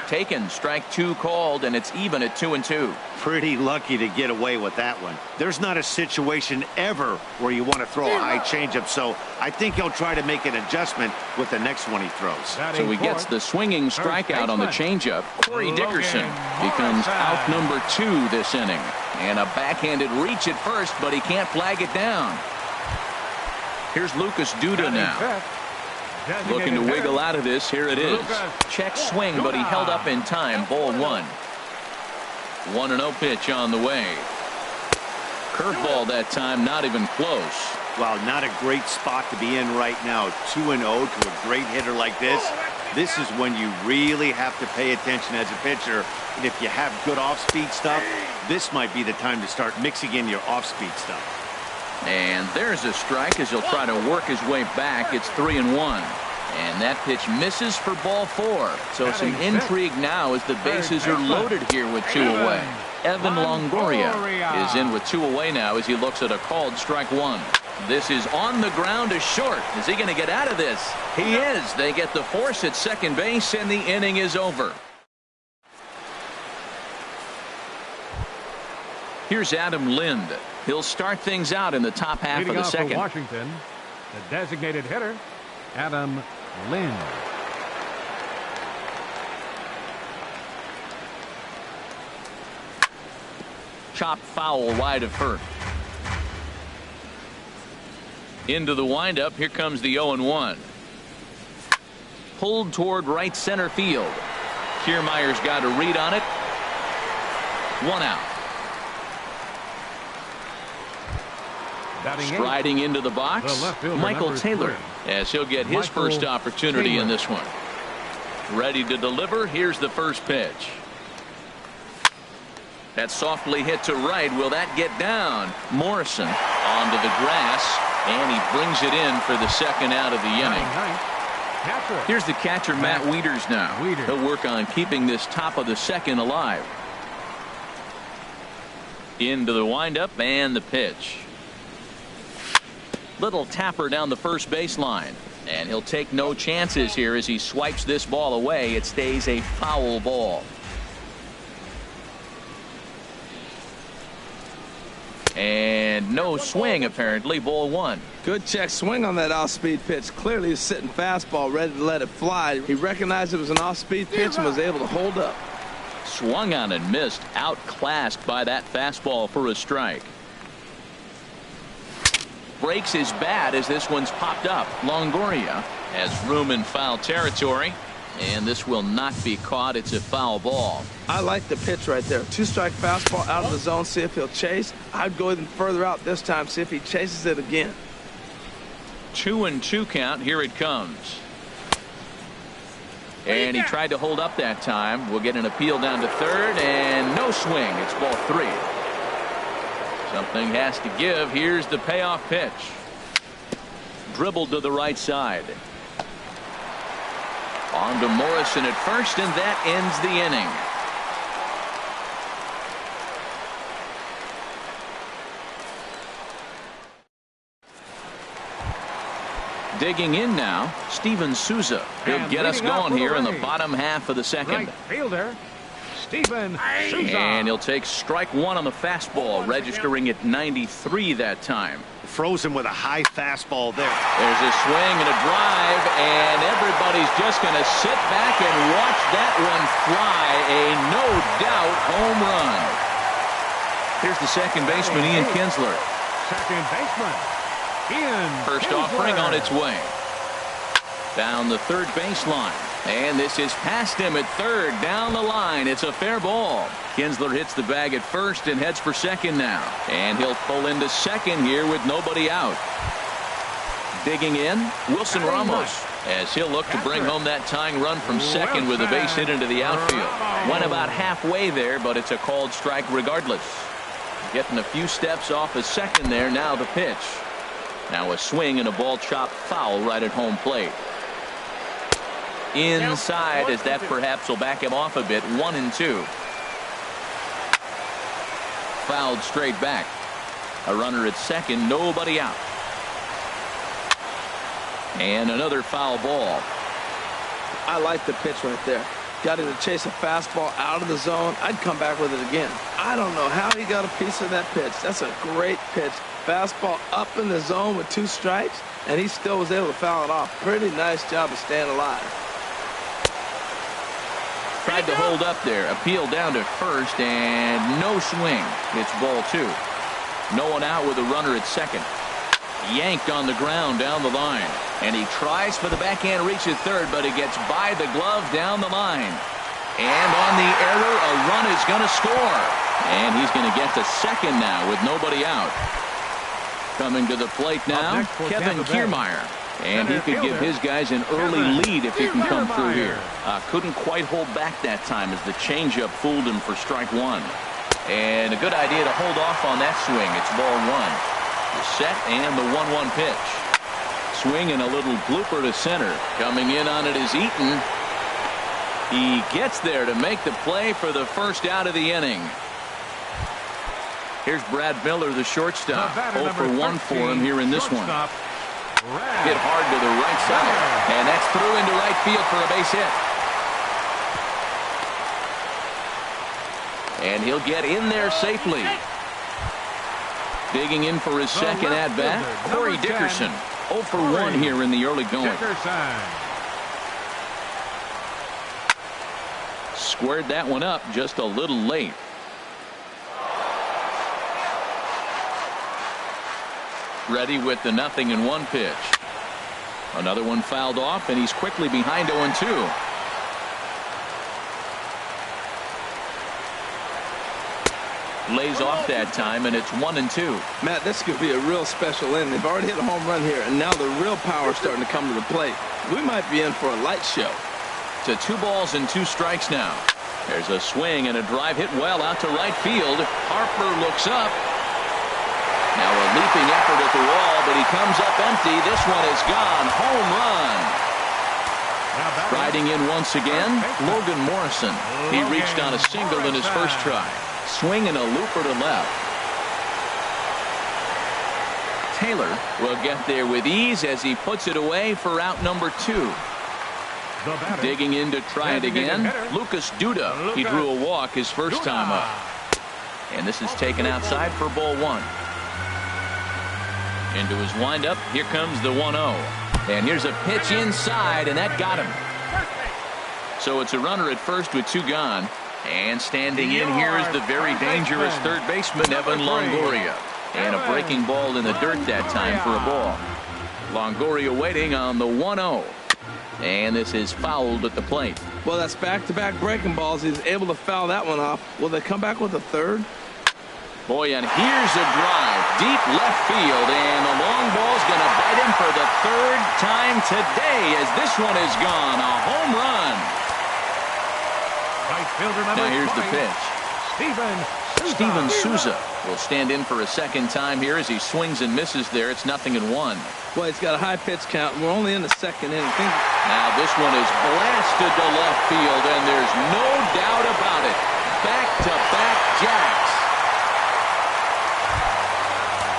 Speaker 1: Taken, strike 2 called, and it's even at 2-2.
Speaker 4: Pretty lucky to get away with that one. There's not a situation ever where you want to throw a high changeup, so I think he'll try to make an adjustment with the next one he throws.
Speaker 1: So he gets the swinging strikeout on the changeup. Corey Dickerson becomes out number 2 this inning. And a backhanded reach at first, but he can't flag it down. Here's Lucas Duda now. Looking to wiggle out of this. Here it is. Check swing, but he held up in time. Ball 1. 1-0 pitch on the way. Curveball that time, not even close.
Speaker 4: Well, not a great spot to be in right now. 2-0 to a great hitter like this. This is when you really have to pay attention as a pitcher. And if you have good off-speed stuff, this might be the time to start mixing in your off-speed stuff.
Speaker 1: And there's a strike as he'll try to work his way back. It's 3-1. And that pitch misses for ball 4. So some intrigue now as the bases are loaded here with 2 away. Evan Longoria is in with 2 away now as he looks at a called strike 1. This is on the ground to short. Is he going to get out of this? He is. They get the force at second base and the inning is over. Here's Adam Lind. He'll start things out in the top half of the second.
Speaker 2: For Washington, the designated hitter, Adam Lind.
Speaker 1: Chopped foul wide of first. Into the windup. Here comes the 0-1. Pulled toward right center field. Kiermaier's got a read on it. 1 out. Striding into the box, Michael Taylor, as he'll get his first opportunity in this one. Ready to deliver. Here's the first pitch. That softly hit to right. Will that get down? Morrison onto the grass, and he brings it in for the second out of the inning. Here's the catcher, Matt Wieters now. He'll work on keeping this top of the second alive. Into the windup and the pitch. Little tapper down the first baseline, and he'll take no chances here as he swipes this ball away. It stays a foul ball. And no swing, apparently. Ball 1.
Speaker 3: Good check swing on that off-speed pitch. Clearly he's sitting fastball ready to let it fly. He recognized it was an off-speed pitch and was able to hold up.
Speaker 1: Swung on and missed. Outclassed by that fastball for a strike. Breaks his bat as this one's popped up. Longoria has room in foul territory, and this will not be caught. It's a foul ball.
Speaker 3: I like the pitch right there. 2-strike fastball out of the zone. See if he'll chase. I'd go even further out this time. See if he chases it again.
Speaker 1: 2-2 count. Here it comes. And he tried to hold up that time. We'll get an appeal down to third, and no swing. It's ball 3. Something has to give. Here's the payoff pitch. Dribbled to the right side. On to Morrison at first, and that ends the inning. Digging in now, Steven Souza. He'll get us going here in the bottom half of the second.
Speaker 2: Right fielder, Steven Souza.
Speaker 1: And he'll take strike 1 on the fastball, registering at 93 that time.
Speaker 4: Frozen with a high fastball there.
Speaker 1: There's a swing and a drive, and everybody's just going to sit back and watch that one fly. A no-doubt home run. Here's the second baseman, Ian Kinsler.
Speaker 2: Second baseman, Ian
Speaker 1: First
Speaker 2: Kinsler.
Speaker 1: offering on its way. Down the third baseline. And this is past him at third. Down the line. It's a fair ball. Kinsler hits the bag at first and heads for second now. And he'll pull into second here with nobody out. Digging in, Wilson Ramos, as he'll look to bring home that tying run from second with a base hit into the outfield. Went about halfway there, but it's a called strike regardless. Getting a few steps off of second there. Now the pitch. Now a swing and a ball chopped foul right at home plate. Inside, as that perhaps will back him off a bit. 1-2. Fouled straight back. A runner at second, nobody out. And another foul ball.
Speaker 3: I like the pitch right there. Got him to chase a fastball out of the zone. I'd come back with it again. I don't know how he got a piece of that pitch. That's a great pitch. Fastball up in the zone with 2 strikes, and he still was able to foul it off. Pretty nice job of staying alive.
Speaker 1: Tried to hold up there. Appeal down to first, and no swing. It's ball 2. No one out with a runner at second. Yanked on the ground down the line. And he tries for the backhand reach at third, but he gets by the glove down the line. And on the error, a run is going to score. And he's going to get to second now with nobody out. Coming to the plate now, Kevin Kiermaier. And he could give his guys an early lead if he can come through here. Couldn't quite hold back that time as the changeup fooled him for strike one. And a good idea to hold off on that swing. It's ball one. The set and the 1-1 pitch. Swing and a little blooper to center. Coming in on it is Eaton. He gets there to make the play for the first out of the inning. Here's Brad Miller, the shortstop. 0 for 1 for him here in this one. Hit hard to the right side. And that's through into right field for a base hit. And he'll get in there safely. Digging in for his second at-bat, Corey Dickerson. 0 for 1 here in the early going. Squared that one up just a little late. Ready with the 0-1 pitch. Another one fouled off, and he's quickly behind 0-2. Lays off that time, and it's 1-2.
Speaker 3: Matt, this could be a real special inning. They've already hit a home run here, and now the real power is starting to come to the plate. We might be in for a light show.
Speaker 1: To 2 balls and 2 strikes now. There's a swing and a drive hit well out to right field. Harper looks up. Now a leaping effort at the wall, but he comes up empty. This one is gone. Home run. Riding in once again, Logan Morrison. He reached on a single in his first try. Swing and a looper to left. Taylor will get there with ease as he puts it away for out number 2. Digging in to try it again, Lucas Duda. He drew a walk his first time up. And this is taken outside for ball 1. Into his windup, here comes the 1-0. And here's a pitch inside, and that got him. So it's a runner at first with 2 gone. And standing in here is the very dangerous third baseman, Evan Longoria. And a breaking ball in the dirt that time for a ball. Longoria waiting on the 1-0. And this is fouled at the plate.
Speaker 3: Well, that's back-to-back breaking balls. He's able to foul that one off. Will they come back with a third?
Speaker 1: Boy, and here's a drive. Deep left field. And the long ball's going to bite him for the 3rd time today as this one is gone. A home run. Now here's the pitch. Steven Souza will stand in for a second time here as he swings and misses there. It's 0-1.
Speaker 3: Well, he's got a high pitch count. We're only in the 2nd inning.
Speaker 1: Now this one is blasted to left field, and there's no doubt about it. Back-to-back jacks.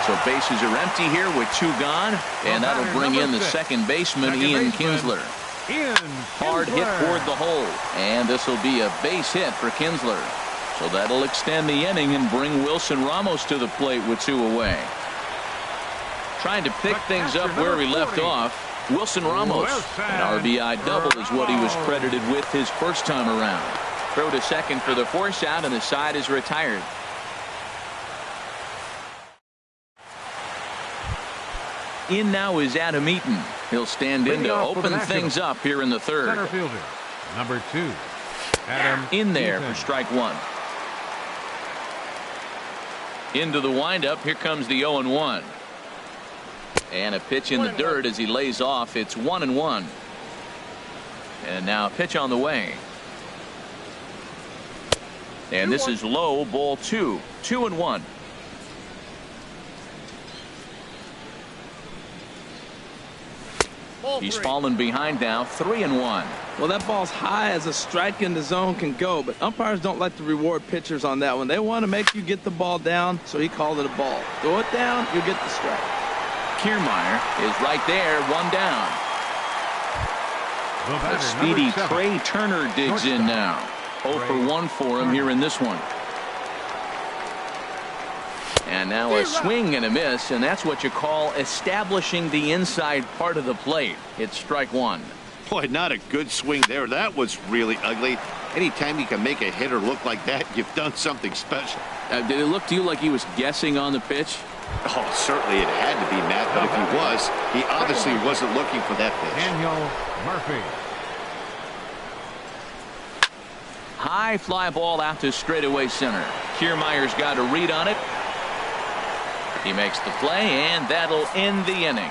Speaker 1: So bases are empty here with 2 gone, and that'll bring in the second baseman, Ian Kinsler. Hard hit toward the hole, and this will be a base hit for Kinsler. So that'll extend the inning and bring Wilson Ramos to the plate with 2 away. Trying to pick things up where he left off, Wilson Ramos. An RBI double is what he was credited with his first time around. Throw to second for the force out, and the side is retired. In now is Adam Eaton. He'll stand in to open things up here in the 3rd.
Speaker 2: Center fielder, number 2, Adam
Speaker 1: in there
Speaker 2: Eaton.
Speaker 1: for strike 1. Into the windup. Here comes the 0-1. And a pitch in the dirt as he lays off. It's 1-1. And now a pitch on the way. And this is low, ball 2. 2-1. He's fallen behind now, 3-1.
Speaker 3: Well, that ball's high as a strike in the zone can go, but umpires don't like to reward pitchers on that one. They want to make you get the ball down, so he called it a ball. Throw it down, you get the strike.
Speaker 1: Kiermaier is right there, 1 down. The speedy Trey Turner digs in now. 0 for 1 for him here in this one. And now a swing and a miss, and that's what you call establishing the inside part of the plate. It's strike 1.
Speaker 4: Boy, not a good swing there. That was really ugly. Anytime you can make a hitter look like that, you've done something special.
Speaker 1: Did it look to you like he was guessing on the pitch?
Speaker 4: Oh, certainly it had to be, Matt, but if he was, he obviously wasn't looking for that pitch.
Speaker 2: Daniel Murphy.
Speaker 1: High fly ball out to straightaway center. Kiermaier's got a read on it. He makes the play, and that'll end the inning.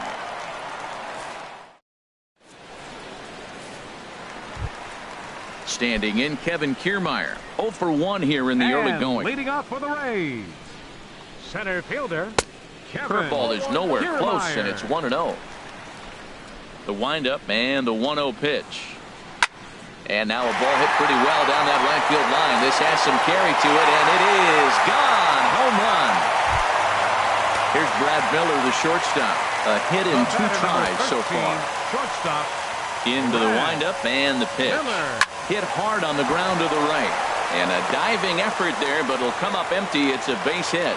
Speaker 1: Standing in, Kevin Kiermaier. 0 for 1 here in the early going.
Speaker 2: Leading off for the Rays, center fielder Kevin
Speaker 1: Curveball is nowhere close, and it's 1-0. The windup and the 1-0 pitch. And now a ball hit pretty well down that right field line. This has some carry to it, and it is gone. Home run. Here's Brad Miller, the shortstop. A hit in 2 tries so far.
Speaker 2: Shortstop.
Speaker 1: Into the windup and the pitch. Hit hard on the ground to the right. And a diving effort there, but it'll come up empty. It's a base hit.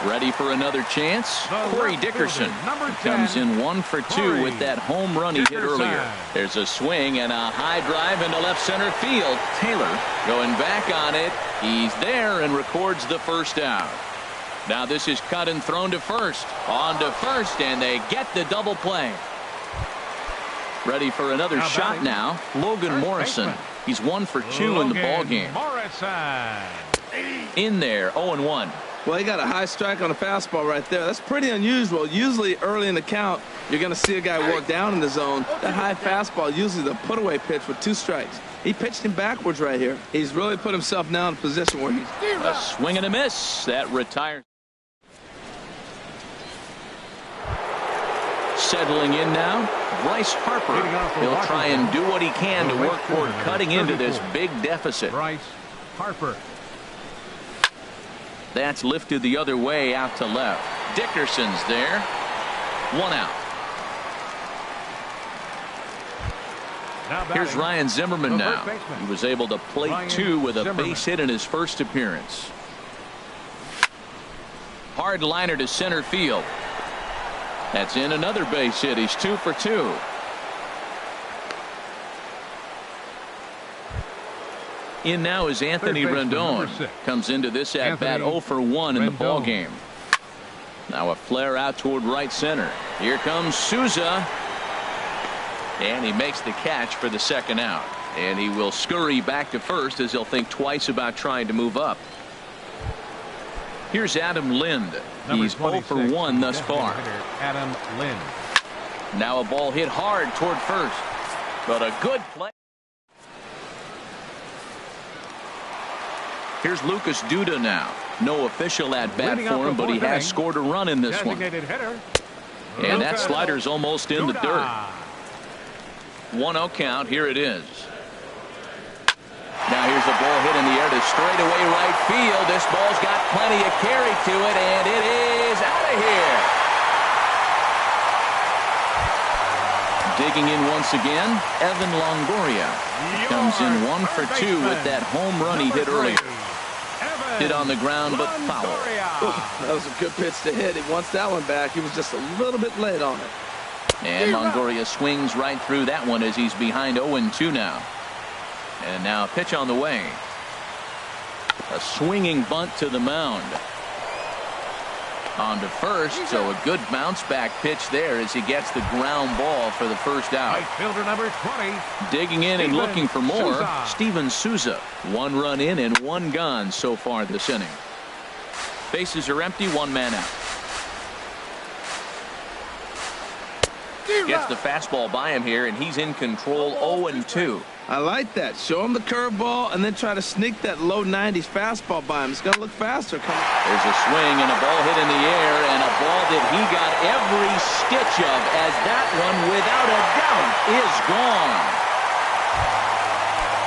Speaker 1: Ready for another chance? Corey Dickerson comes in 1 for 2 with that home run he hit earlier. There's a swing and a high drive into left center field. Taylor going back on it. He's there and records the first out. Now this is cut and thrown to first. On to first, and they get the double play. Ready for another shot now. Logan Morrison. He's 1 for 2 in the ball game. In there, 0-1.
Speaker 3: Well, he got a high strike on a fastball right there. That's pretty unusual. Usually early in the count, you're going to see a guy work down in the zone. That high fastball, usually the put-away pitch with 2 strikes. He pitched him backwards right here. He's really put himself now in a position where he's...
Speaker 1: A swing and a miss. That retires. Settling in now, Bryce Harper. He'll try and do what he can to work toward cutting into this big deficit.
Speaker 2: Bryce Harper.
Speaker 1: That's lifted the other way out to left. Dickerson's there. 1 out. Here's Ryan Zimmerman now. He was able to plate 2 with a base hit in his first appearance. Hard liner to center field. That's in another base hit. He's 2 for 2. In now is Anthony Rendon. Comes into this at bat 0 for 1 in the ball game. Now a flare out toward right center. Here comes Souza. And he makes the catch for the second out. And he will scurry back to first as he'll think twice about trying to move up. Here's Adam Lind. He's 0 for 1 thus far.
Speaker 2: Adam Lind.
Speaker 1: Now a ball hit hard toward first. But a good play. Here's Lucas Duda now. No official at bat for him, but he has scored a run in this one. And that slider's almost in the dirt. 1-0 count. Here it is. Now here's a ball hit in the air to straightaway right field. This ball's got plenty of carry to it, and it is out of here. Digging in once again, Evan Longoria. Comes in 1 for 2 with that home run he hit earlier. Hit on the ground, but foul.
Speaker 3: That was a good pitch to hit. He wants that one back. He was just a little bit late on it.
Speaker 1: And Longoria swings right through that one as he's behind 0-2 now. And now a pitch on the way. A swinging bunt to the mound. On to first, so a good bounce back pitch there as he gets the ground ball for the first out.
Speaker 2: Right fielder number 20.
Speaker 1: Digging in and looking for more, Steven Souza. 1 run in and 1 gone so far this inning. Bases are empty, 1 man out. Gets the fastball by him here, and he's in control 0-2.
Speaker 3: I like that. Show him the curveball and then try to sneak that low 90s fastball by him. It's going to look faster.
Speaker 1: There's a swing and a ball hit in the air, and a ball that he got every stitch of, as that one, without a doubt, is gone.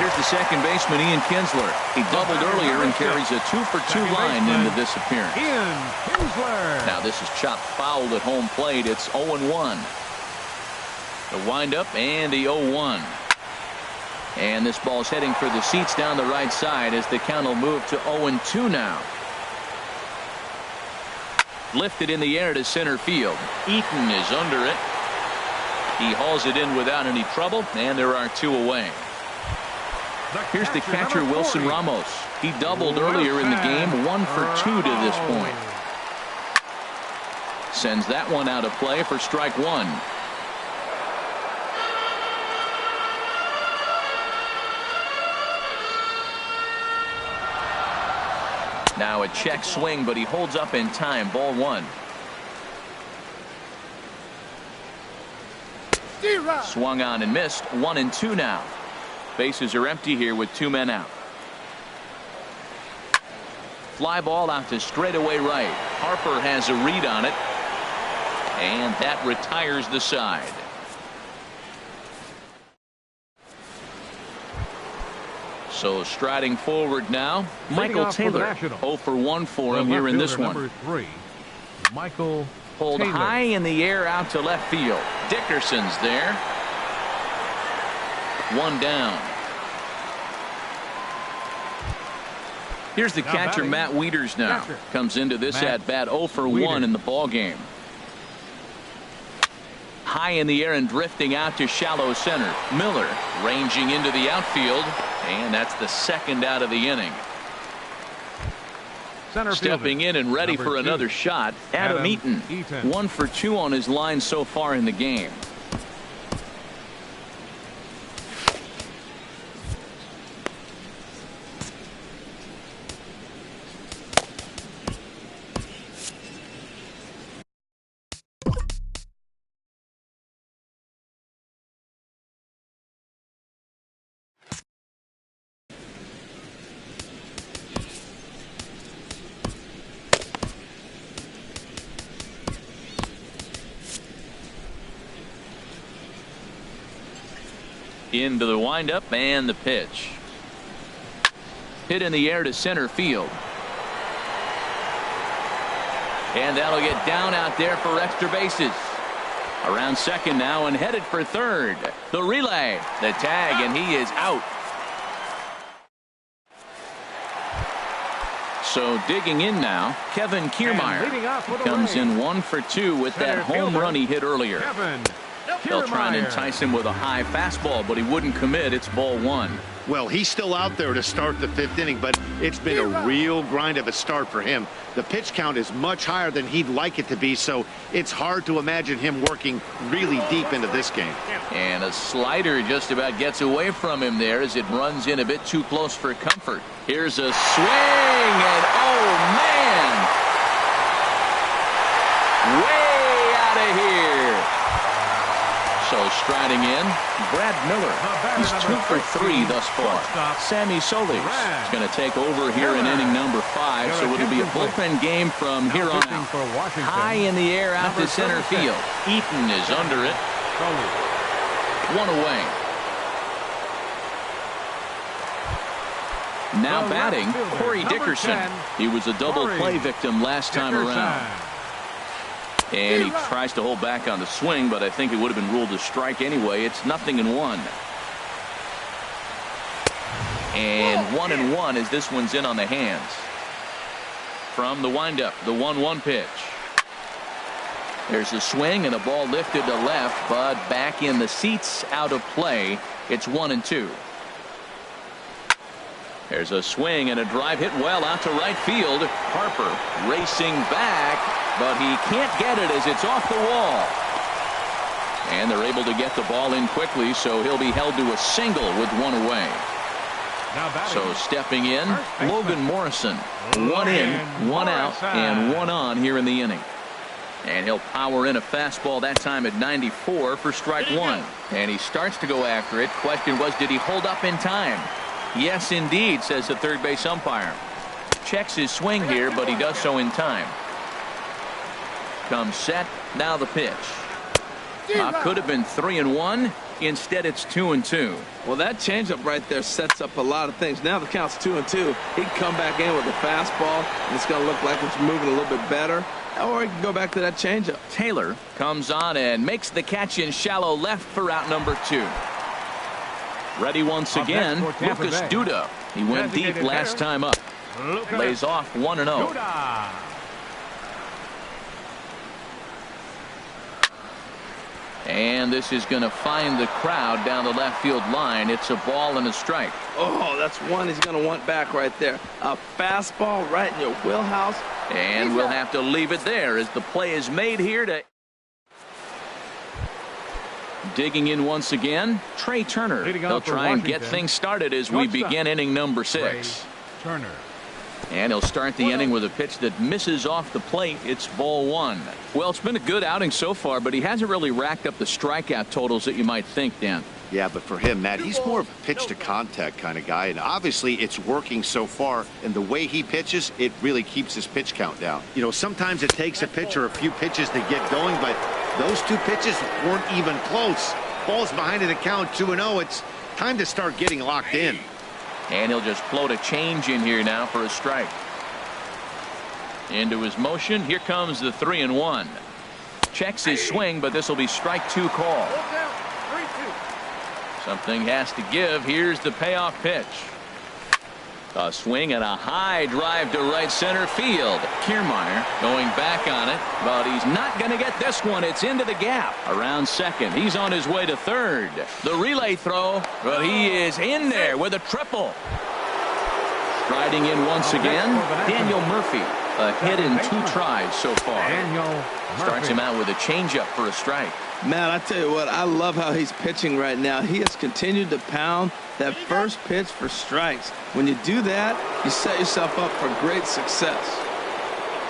Speaker 1: Here's the second baseman, Ian Kinsler. He doubled earlier and carries a 2 for 2 line into this appearance.
Speaker 2: Ian Kinsler.
Speaker 1: Now this is chopped foul at home plate. It's 0-1. The windup and the 0-1. And this ball's heading for the seats down the right side as the count will move to 0-2 now. Lifted in the air to center field. Eaton is under it. He hauls it in without any trouble, and there are 2 away. Here's the catcher, Wilson Ramos. He doubled earlier in the game, 1 for 2 to this point. Sends that one out of play for strike 1. Now a check swing, but he holds up in time. Ball 1. Swung on and missed. 1-2 now. Bases are empty here with 2 men out. Fly ball out to straightaway right. Harper has a read on it, and that retires the side. So striding forward now, Michael Taylor. 0 for 1 for him here in this one.
Speaker 2: Number 3, Michael
Speaker 1: Pulled
Speaker 2: Taylor.
Speaker 1: high in the air out to left field. Dickerson's there. 1 down. Here's the catcher,
Speaker 2: batting.
Speaker 1: Matt Wieters now.
Speaker 2: Catcher.
Speaker 1: Comes into this
Speaker 2: Matt
Speaker 1: at bat 0 for
Speaker 2: Wieters.
Speaker 1: 1 in the ball game. High in the air and drifting out to shallow center. Miller ranging into the outfield, and that's the 2nd out of the inning.
Speaker 2: Center
Speaker 1: Stepping
Speaker 2: fielder,
Speaker 1: in and ready
Speaker 2: number
Speaker 1: for
Speaker 2: 2,
Speaker 1: another shot, Adam Eaton. 1 for 2 on his line so far in the game. Into the windup and the pitch. Hit in the air to center field. And that'll get down out there for extra bases. Around second now and headed for third. The relay, the tag, and he is out. So digging in now, Kevin Kiermaier comes in 1 for 2 with that home run he hit earlier. They'll try and entice him with a high fastball, but he wouldn't commit. It's ball 1.
Speaker 4: Well, he's still out there to start the 5th inning, but it's been a real grind of a start for him. The pitch count is much higher than he'd like it to be, so it's hard to imagine him working really deep into this game.
Speaker 1: And a slider just about gets away from him there as it runs in a bit too close for comfort. Here's a swing, and oh, man! Way out of here. So striding in, Brad Miller. He's 2 for 3 thus far. Sammy Solis is going to take over here in inning number 5, so it'll be a bullpen game from here on out. High in the air out to center field. Eaton is under it. 1 away. Now batting, Corey Dickerson. He was a double play victim last time around. And he tries to hold back on the swing, but I think it would have been ruled a strike anyway. It's 0-1. And 1-1 as this one's in on the hands. From the windup, the 1-1 pitch. There's a swing and a ball lifted to left, but back in the seats, out of play. It's 1-2. There's a swing and a drive hit well out to right field. Harper racing back, but he can't get it as it's off the wall. And they're able to get the ball in quickly, so he'll be held to a single with 1 away. So stepping in, Logan Morrison. 1 in, 1 out, and 1 on here in the inning. And he'll power in a fastball that time at 94 for strike 1. And he starts to go after it. Question was, did he hold up in time? Yes, indeed, says the third base umpire. Checks his swing here, but he does so in time. Comes set. Now the pitch. Could have been 3-1. Instead, it's 2-2.
Speaker 3: Well, that changeup right there sets up a lot of things. Now the count's 2-2. He can come back in with a fastball, and it's going to look like it's moving a little bit better. Or he can go back to that changeup.
Speaker 1: Taylor comes on and makes the catch in shallow left for out number 2. Ready once again, Lucas Duda. He went deep last time up. Lays off 1-0. And this is going to find the crowd down the left field line. It's a ball and a strike.
Speaker 3: Oh, that's one he's going to want back right there. A fastball right in your wheelhouse.
Speaker 1: And we'll have to leave it there as the play is made here to... Digging in once again, Trey Turner. He'll try and get things started as we begin inning number 6.
Speaker 2: Turner.
Speaker 1: And he'll start the inning with a pitch that misses off the plate. It's ball 1. Well, it's been a good outing so far, but he hasn't really racked up the strikeout totals that you might think, Dan.
Speaker 4: Yeah, but for him, Matt, he's more of a pitch to contact kind of guy, and obviously it's working so far, and the way he pitches, it really keeps his pitch count down. You know, sometimes it takes a pitcher a few pitches to get going, but those 2 pitches weren't even close. Ball's behind in the count, 2-0. It's time to start getting locked in.
Speaker 1: And he'll just float a change in here now for a strike. Into his motion. Here comes the 3-1. Checks his swing, but this will be strike 2 call. Something has to give. Here's the payoff pitch. A swing and a high drive to right center field. Kiermaier going back on it, but he's not going to get this one. It's into the gap. Around second. He's on his way to third. The relay throw, but he is in there with a triple. Striding in once again, Daniel Murphy. A hit in 2 tries so far. Starts him out with a changeup for a strike.
Speaker 3: Matt, I tell you what, I love how he's pitching right now. He has continued to pound that first pitch for strikes. When you do that, you set yourself up for great success.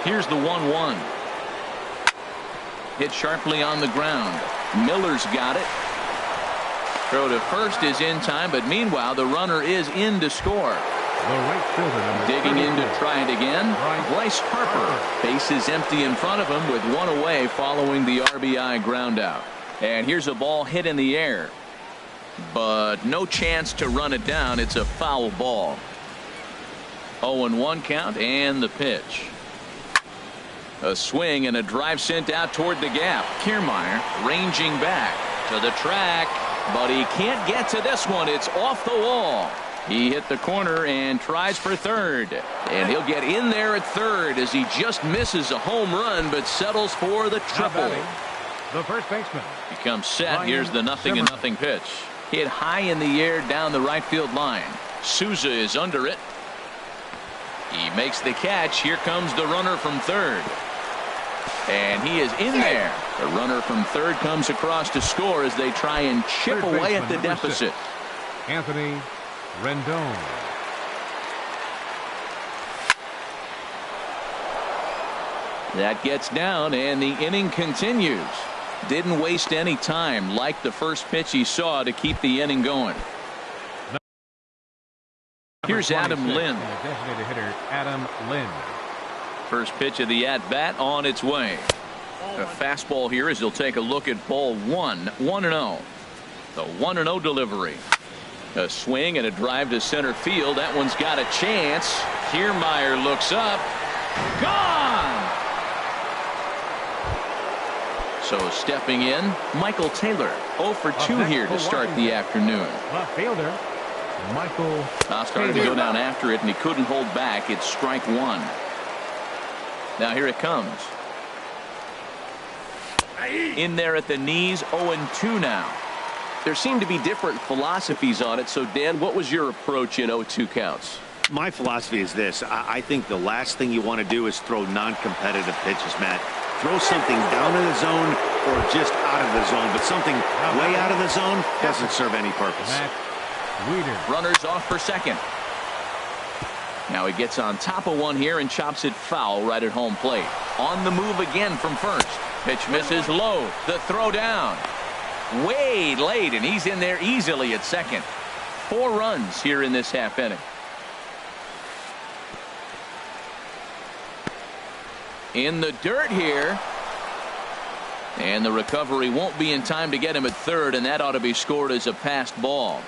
Speaker 1: Here's the 1-1. Hit sharply on the ground. Miller's got it. Throw to first is in time, but meanwhile the runner is in to score. Digging in to try it again, Bryce Harper. Base is empty in front of him with 1 away following the RBI ground out. And here's a ball hit in the air, but no chance to run it down. It's a foul ball. 0-1 count and the pitch. A swing and a drive sent out toward the gap. Kiermaier ranging back to the track, but he can't get to this one. It's off the wall. He hit the corner and tries for third. And he'll get in there at third as he just misses a home run but settles for the triple.
Speaker 2: The first baseman.
Speaker 1: He comes set. Here's the 0-0 pitch. Hit high in the air down the right field line. Souza is under it. He makes the catch. Here comes the runner from third. And he is in there. The runner from third comes across to score as they try and chip away at the deficit.
Speaker 2: Anthony Rendon.
Speaker 1: That gets down and the inning continues. Didn't waste any time like the first pitch he saw to keep the inning going. Here's Adam Lynn.
Speaker 2: Designated hitter Adam Lynn.
Speaker 1: First pitch of the at-bat on its way. A fastball here as he'll take a look at ball 1. 1-0. The 1-0 delivery. A swing and a drive to center field. That one's got a chance. Kiermaier looks up. Gone! So stepping in, Michael Taylor. 0 for 2 here to start the afternoon.
Speaker 2: Left fielder Michael
Speaker 1: Started to go down after it, and he couldn't hold back. It's strike 1. Now here it comes. In there at the knees, 0-2 now. There seem to be different philosophies on it. So, Dan, what was your approach in 0-2 counts?
Speaker 4: My philosophy is this. I think the last thing you want to do is throw non-competitive pitches, Matt. Throw something down in the zone or just out of the zone, but something way out of the zone doesn't serve any purpose.
Speaker 1: Runners off for second. Now he gets on top of one here and chops it foul right at home plate. On the move again from first. Pitch misses low. The throw down. Way late, and he's in there easily at second. 4 runs here in this half inning. In the dirt here. And the recovery won't be in time to get him at third, and that ought to be scored as a passed ball.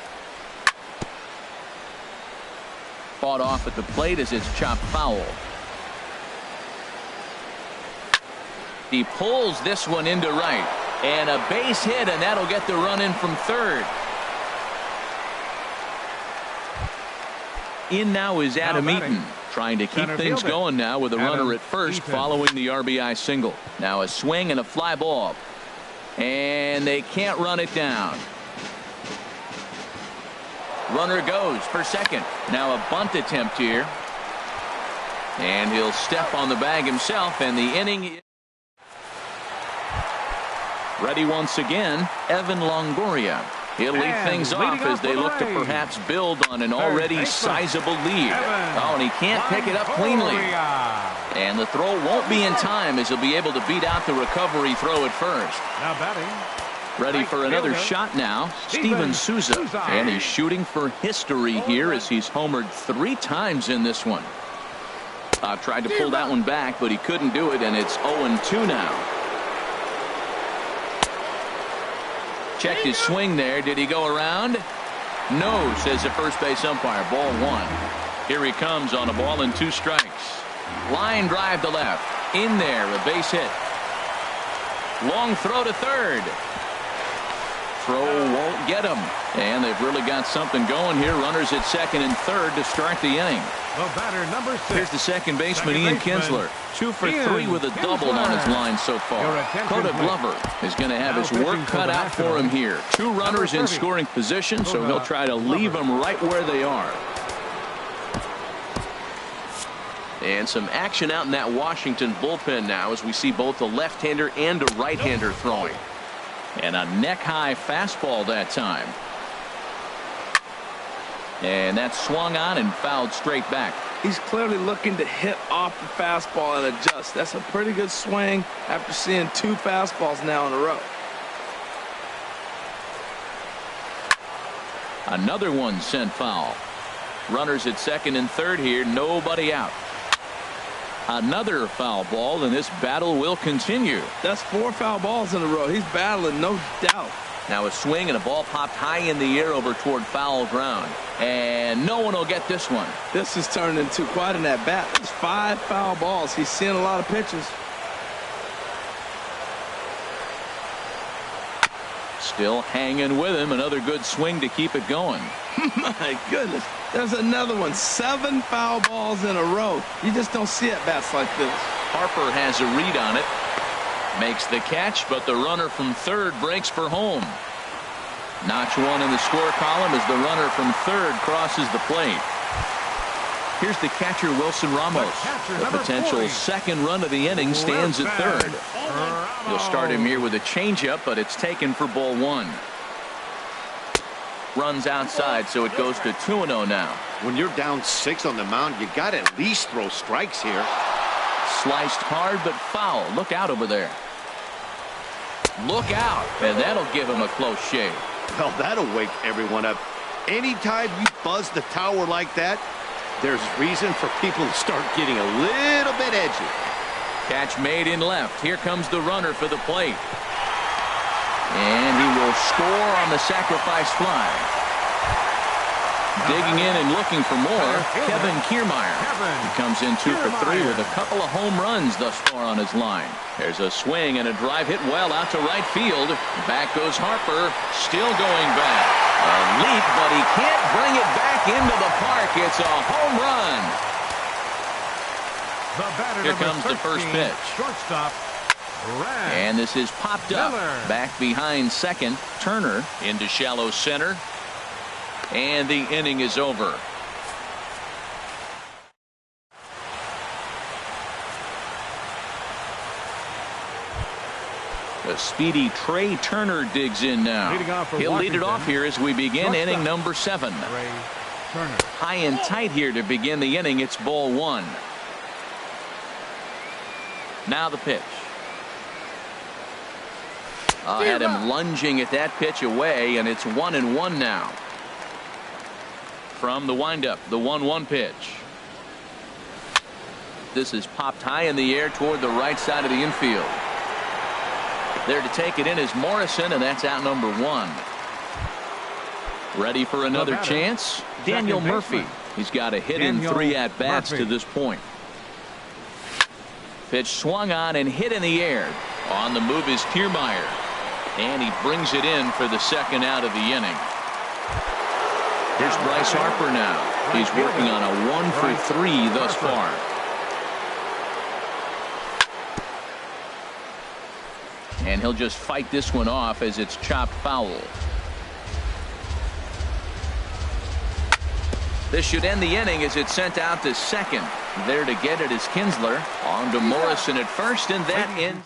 Speaker 1: Fought off at the plate as it's chopped foul. He pulls this one into right. And a base hit, and that'll get the run in from third. In now is Adam Eaton, trying to keep things going now with a runner at first following the RBI single. Now a swing and a fly ball. And and they can't run it down. Runner goes for second. Now a bunt attempt here. And he'll step on the bag himself, and the inning. Ready once again, Evan Longoria. He'll lead things off as they look to perhaps build on an already sizable lead. Oh, and he can't pick it up cleanly. And the throw won't be in time as he'll be able to beat out the recovery throw at first.
Speaker 2: Now batting.
Speaker 1: Ready for another shot now, Steven Souza. And he's shooting for history here as he's homered 3 times in this one. Tried to pull that one back, but he couldn't do it, and it's 0-2 now. Checked his swing there. Did he go around? No, says the first base umpire. Ball 1. Here he comes on a ball and 2 strikes. Line drive to left. In there, a base hit. Long throw to third. Throw won't get him. And they've really got something going here. Runners at second and third to start the inning.
Speaker 2: The batter, number 6.
Speaker 1: Here's the second baseman, Ian Kinsler. 2 for 3 with a double on his line so far. Coda Glover is going to have his work cut out for him here. 2 runners in scoring position, so he'll try to leave them right where they are. And some action out in that Washington bullpen now as we see both a left-hander and a right-hander throwing. And a neck-high fastball that time. And that's swung on and fouled straight back.
Speaker 3: He's clearly looking to hit off the fastball and adjust. That's a pretty good swing after seeing 2 fastballs now in a row.
Speaker 1: Another one sent foul. Runners at second and third here. Nobody out. Another foul ball, and this battle will continue.
Speaker 3: That's 4 foul balls in a row. He's battling, no doubt.
Speaker 1: Now a swing and a ball popped high in the air over toward foul ground. And no one will get this one.
Speaker 3: This has turned into quite an at-bat. There's 5 foul balls. He's seeing a lot of pitches.
Speaker 1: Still hanging with him. Another good swing to keep it going.
Speaker 3: My goodness. There's another one. 7 foul balls in a row. You just don't see at-bats like this.
Speaker 1: Harper has a read on it. Makes the catch, but the runner from third breaks for home. Notch 1 in the score column as the runner from third crosses the plate. Here's the catcher, Wilson Ramos. The potential
Speaker 2: 40.
Speaker 1: second run of the inning stands at third. He'll start him here with a changeup, but it's taken for ball 1. Runs outside, so it goes to 2-0 now.
Speaker 4: When you're down 6 on the mound, you got to at least throw strikes here.
Speaker 1: Sliced hard, but foul. Look out over there. Look out, and that'll give him a close shave.
Speaker 4: Well, that'll wake everyone up. Anytime you buzz the tower like that, there's reason for people to start getting a little bit edgy.
Speaker 1: Catch made in left. Here comes the runner for the plate. And he will score on the sacrifice fly. Digging in and looking for more, Kevin Kiermaier. He comes in 2 for 3 with a couple of home runs thus far on his line. There's a swing and a drive hit well out to right field. Back goes Harper, still going back. A leap, but he can't bring it back into the park. It's a home run. Here comes the first pitch.
Speaker 2: Shortstop.
Speaker 1: And this is popped up. Back behind second. Turner into shallow center. And the inning is over. The speedy Trey Turner digs in now. He'll lead it off here as we begin inning number 7. High and tight here to begin the inning. It's ball 1. Now the pitch. Had him lunging at that pitch away, and it's 1-1 now. From the windup, the 1-1 pitch. This is popped high in the air toward the right side of the infield. There to take it in is Morrison, and that's out number 1. Ready for another chance? Daniel Murphy. He's got a hit in 3 at-bats to this point. Pitch swung on and hit in the air. On the move is Kiermaier. And he brings it in for the second out of the inning. Here's Bryce Harper now. He's working on a 1 for 3 thus far. And And he'll just fight this one off as it's chopped foul. This should end the inning as it's sent out to second. There to get it is Kinsler. On to Morrison at first, and that ends.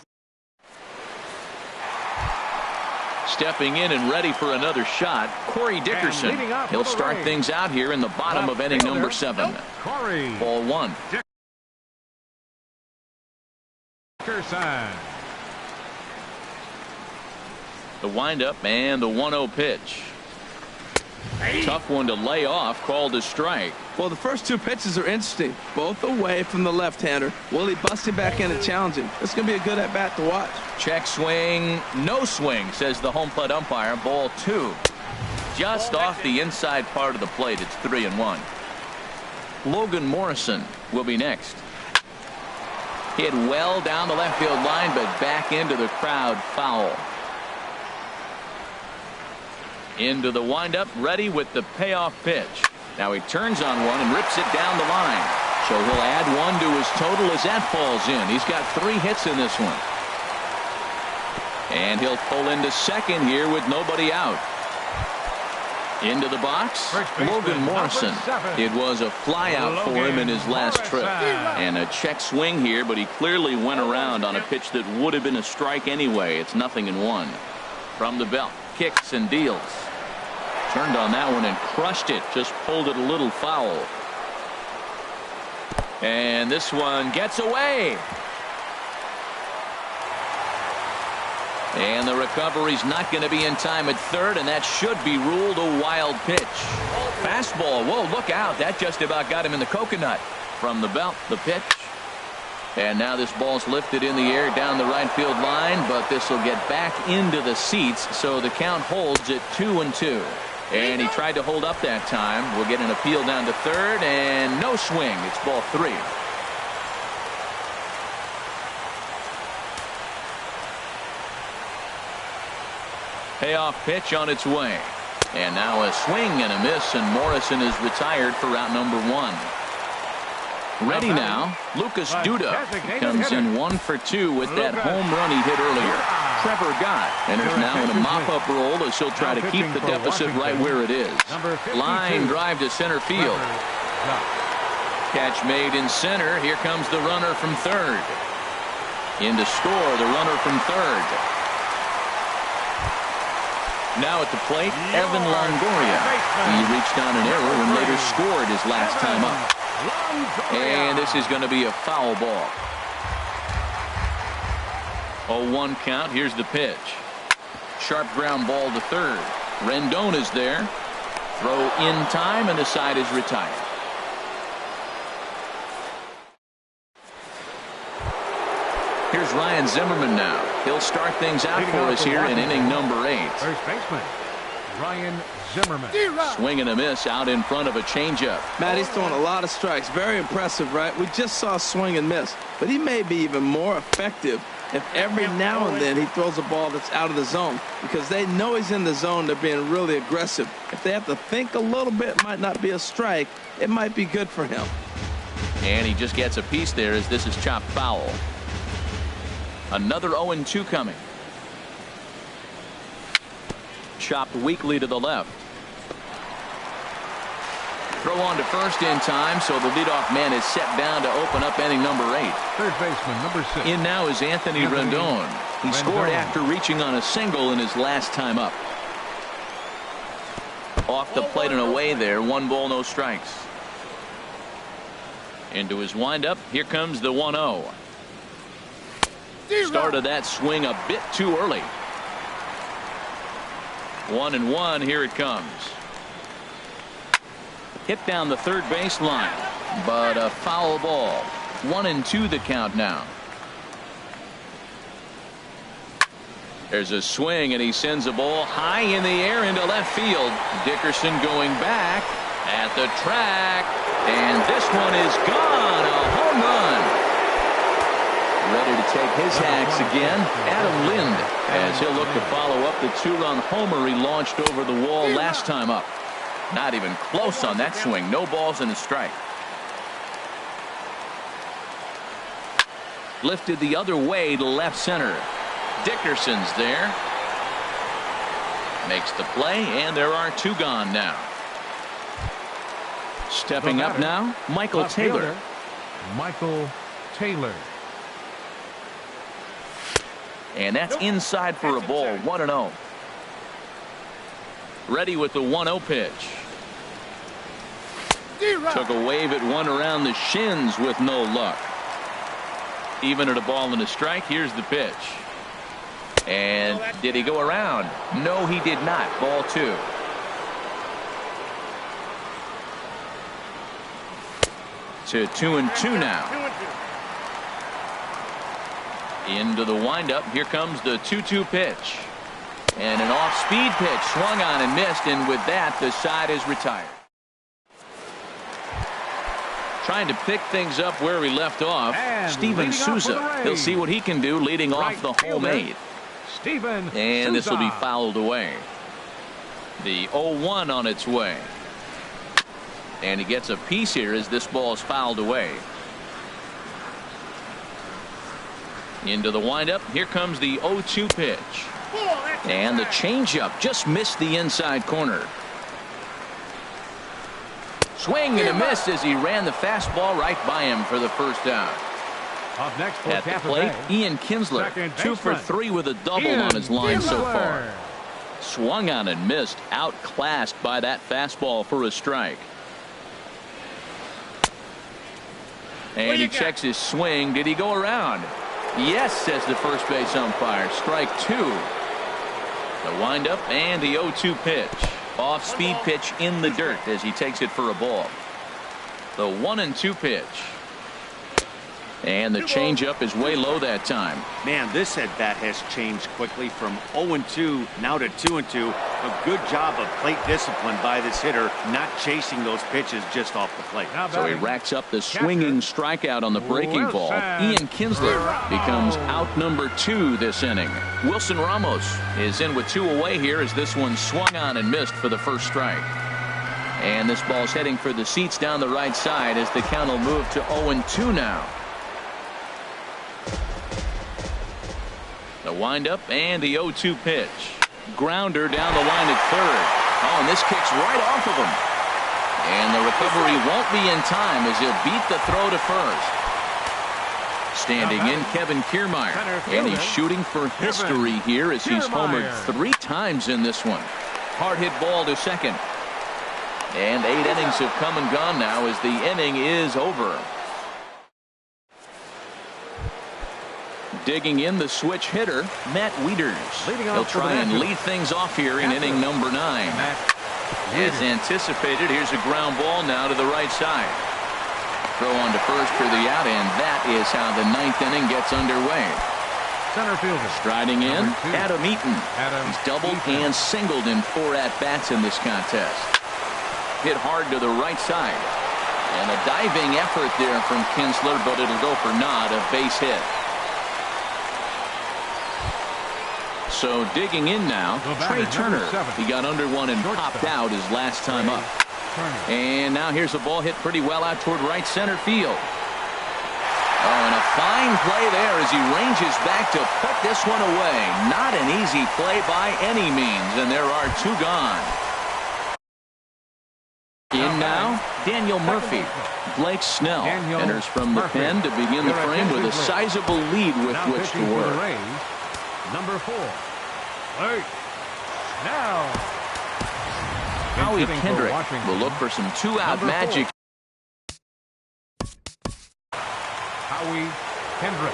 Speaker 1: Stepping in and ready for another shot, Corey Dickerson. He'll start things out here in the bottom of inning number 7. Ball 1.
Speaker 2: Dickerson.
Speaker 1: The windup and the 1-0 pitch. Tough one to lay off, called a strike.
Speaker 3: Well, the first 2 pitches are interesting, both away from the left-hander. Will he bust it back in and challenge him? It's going to be a good at-bat to watch.
Speaker 1: Check swing, no swing, says the home plate umpire. Ball 2. Just off the inside part of the plate. It's 3-1. Logan Morrison will be next. Hit well down the left field line, but back into the crowd, foul. Into the windup, ready with the payoff pitch. Now he turns on one and rips it down the line. So he'll add 1 to his total as that falls in. He's got 3 hits in this one. And he'll pull into second here with nobody out. Into the box, Logan Morrison. It was a fly out for him in his last trip. And a check swing here, but he clearly went around on a pitch that would have been a strike anyway. It's 0-1. From the belt, kicks and deals. Turned on that one and crushed it. Just pulled it a little foul. And this one gets away. And the recovery's not going to be in time at third, and that should be ruled a wild pitch. Fastball. Whoa, look out. That just about got him in the coconut. From the belt, the pitch. And now this ball's lifted in the air down the right field line, but this will get back into the seats, so the count holds at 2-2. And he tried to hold up that time. We'll get an appeal down to third, and no swing. It's ball 3. Payoff pitch on its way. And now a swing and a miss, and Morrison is retired for route number 1. Ready now, Lucas Duda comes in 1 for 2 with that home run he hit earlier. Trevor Gott enters now in a mop-up role as he'll try to keep the deficit right where it is. Line drive to center field. Catch made in center. Here comes the runner from third. In to score, the runner from third. Now at the plate, Evan Longoria. He reached on an error and later scored his last time up. And this is going to be a foul ball. 0-1 count. Here's the pitch. Sharp ground ball to third. Rendon is there. Throw in time, and the side is retired. Here's Ryan Zimmerman now. He'll start things out for us here in inning number 8.
Speaker 2: First baseman, Ryan Zimmerman.
Speaker 1: Swing and a miss out in front of a changeup.
Speaker 3: Matt, he's throwing a lot of strikes. Very impressive, right? We just saw swing and miss. But he may be even more effective if every now and then he throws a ball that's out of the zone, because they know he's in the zone. They're being really aggressive. If they have to think a little bit, it might not be a strike. It might be good for him.
Speaker 1: And he just gets a piece there as this is chopped foul. Another 0-2 coming. Chopped weakly to the left. Throw on to first in time, so the leadoff man is set down to open up inning number 8.
Speaker 2: Third baseman, number 6.
Speaker 1: In now is Anthony Rendon. He scored after reaching on a single in his last time up. Off the plate and away there. 1 ball, no strikes. Into his windup. Here comes the 1-0. Started that swing a bit too early. 1-1. Here it comes. Hit down the third baseline, but a foul ball. 1-2 the count now. There's a swing, and he sends a ball high in the air into left field. Dickerson going back at the track, and this one is gone. A home run. Ready to take his hacks again, Adam Lind, as he'll look to follow up the 2-run homer he launched over the wall last time up. Not even close on that swing. No balls and a strike. Lifted the other way to left center. Dickerson's there. Makes the play, and there are 2 gone now. Stepping up now, Michael Taylor.
Speaker 2: Michael Taylor.
Speaker 1: And that's inside for a ball, 1-0. Ready with the 1-0 pitch. Took a wave at one around the shins with no luck. Even at a ball and a strike, here's the pitch. And did he go around? No, he did not. Ball 2. To 2-2 now. Into the windup. Here comes the 2-2 pitch. And an off-speed pitch swung on and missed, and with that, the side is retired. Trying to pick things up where we left off. Steven Souza. He'll see what he can do leading off the home 8. And this will be fouled away. The 0-1 on its way. And he gets a piece here as this ball is fouled away. Into the windup. Here comes the 0-2 pitch. And the changeup just missed the inside corner. Swing and a miss as he ran the fastball right by him for the first out.
Speaker 2: Up next for
Speaker 1: At the plate, Ian Kinsler, 2 for 3 with a double on his line so far. Swung on and missed, outclassed by that fastball for a strike. And he checks his swing. Did he go around? Yes, says the first base umpire. Strike 2. The windup and the 0-2 pitch. Off-speed pitch in the dirt as he takes it for a ball. The 1-2 pitch. And the changeup is way low that time.
Speaker 4: Man, this at bat has changed quickly from 0-2 now to 2-2. A good job of plate discipline by this hitter, not chasing those pitches just off the plate.
Speaker 1: So he racks up the swinging strikeout on the breaking ball. Ian Kinsler becomes out number 2 this inning. Wilson Ramos is in with 2 away here as this one swung on and missed for the first strike. And this ball's heading for the seats down the right side as the count will move to 0-2 now. The windup and the 0-2 pitch. Grounder down the line at third. Oh, and this kicks right off of him. And the recovery won't be in time as he'll beat the throw to first. Standing in, Kevin Kiermaier. And he's shooting for history here as he's homered 3 times in this one. Hard hit ball to second. And 8 innings have come and gone now as the inning is over. Digging in the switch hitter, Matt Wieters. He'll try and lead things off here in inning number 9. As anticipated, here's a ground ball now to the right side. Throw on to first for the out, and that is how the 9th inning gets underway.
Speaker 2: Center fielder.
Speaker 1: Striding in, Adam Eaton. He's doubled and singled in 4 at-bats in this contest. Hit hard to the right side. And a diving effort there from Kinsler, but it'll go for naught, a base hit. So digging in now, Trey Turner. He got under one and popped out his last time up. And now here's a ball hit pretty well out toward right center field. Oh, and a fine play there as he ranges back to put this one away. Not an easy play by any means, and there are 2 gone. In now, Daniel Murphy. Blake Snell enters from the pen to begin the frame with a sizable lead with which to work.
Speaker 2: Number 4. Now,
Speaker 1: Howie Kendrick will look for some 2-out magic.
Speaker 2: Howie Kendrick.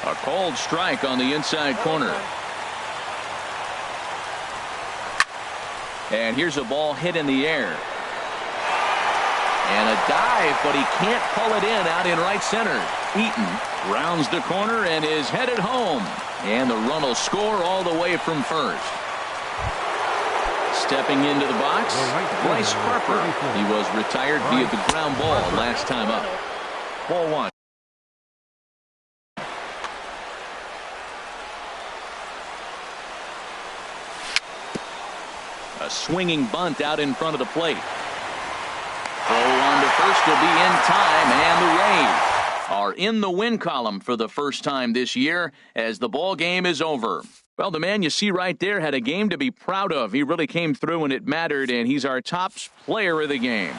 Speaker 1: A cold strike on the inside corner. And here's a ball hit in the air. And a dive, but he can't pull it in out in right center. Eaton rounds the corner and is headed home. And the run will score all the way from first. Stepping into the box, Bryce Harper. He was retired via the ground ball last time up. Ball 1. A swinging bunt out in front of the plate. Throw on to first will be in time, and the Rays are in the win column for the first time this year as the ball game is over. Well, the man you see right there had a game to be proud of. He really came through when it mattered, and he's our top player of the game.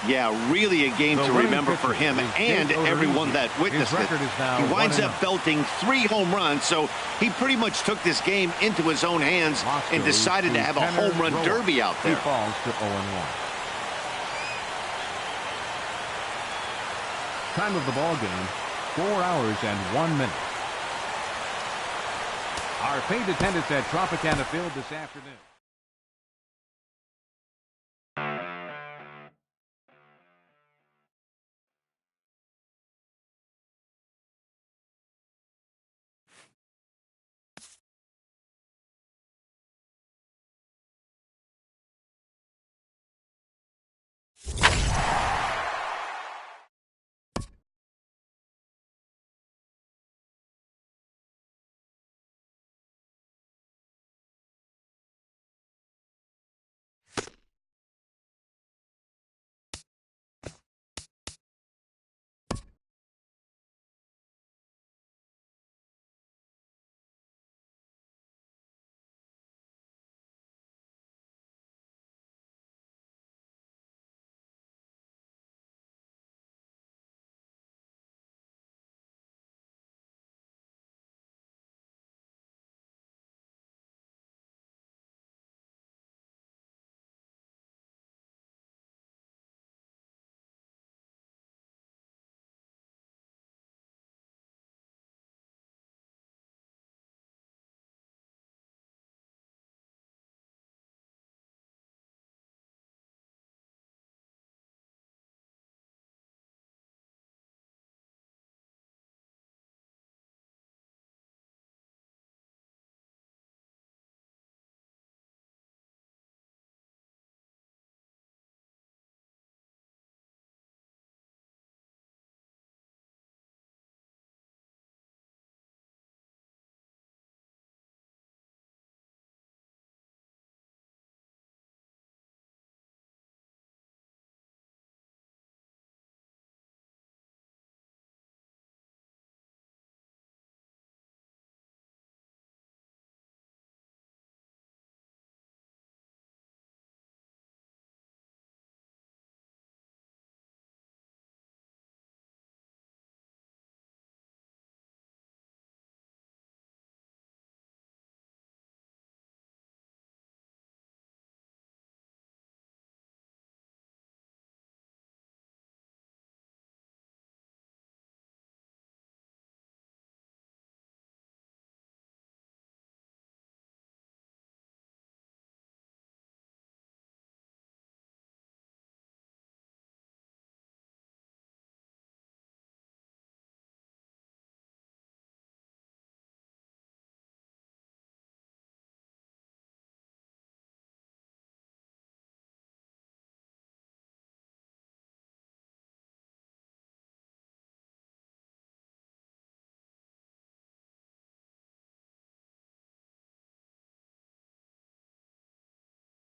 Speaker 4: Yeah, really a game to remember for him and everyone that witnessed it. He winds up belting 3 home runs, so he pretty much took this game into his own hands and decided to have a home run derby out there.
Speaker 2: He falls to 0-1. Time of the ball game, 4 hours and 1 minute. Our paid attendance at Tropicana Field this afternoon.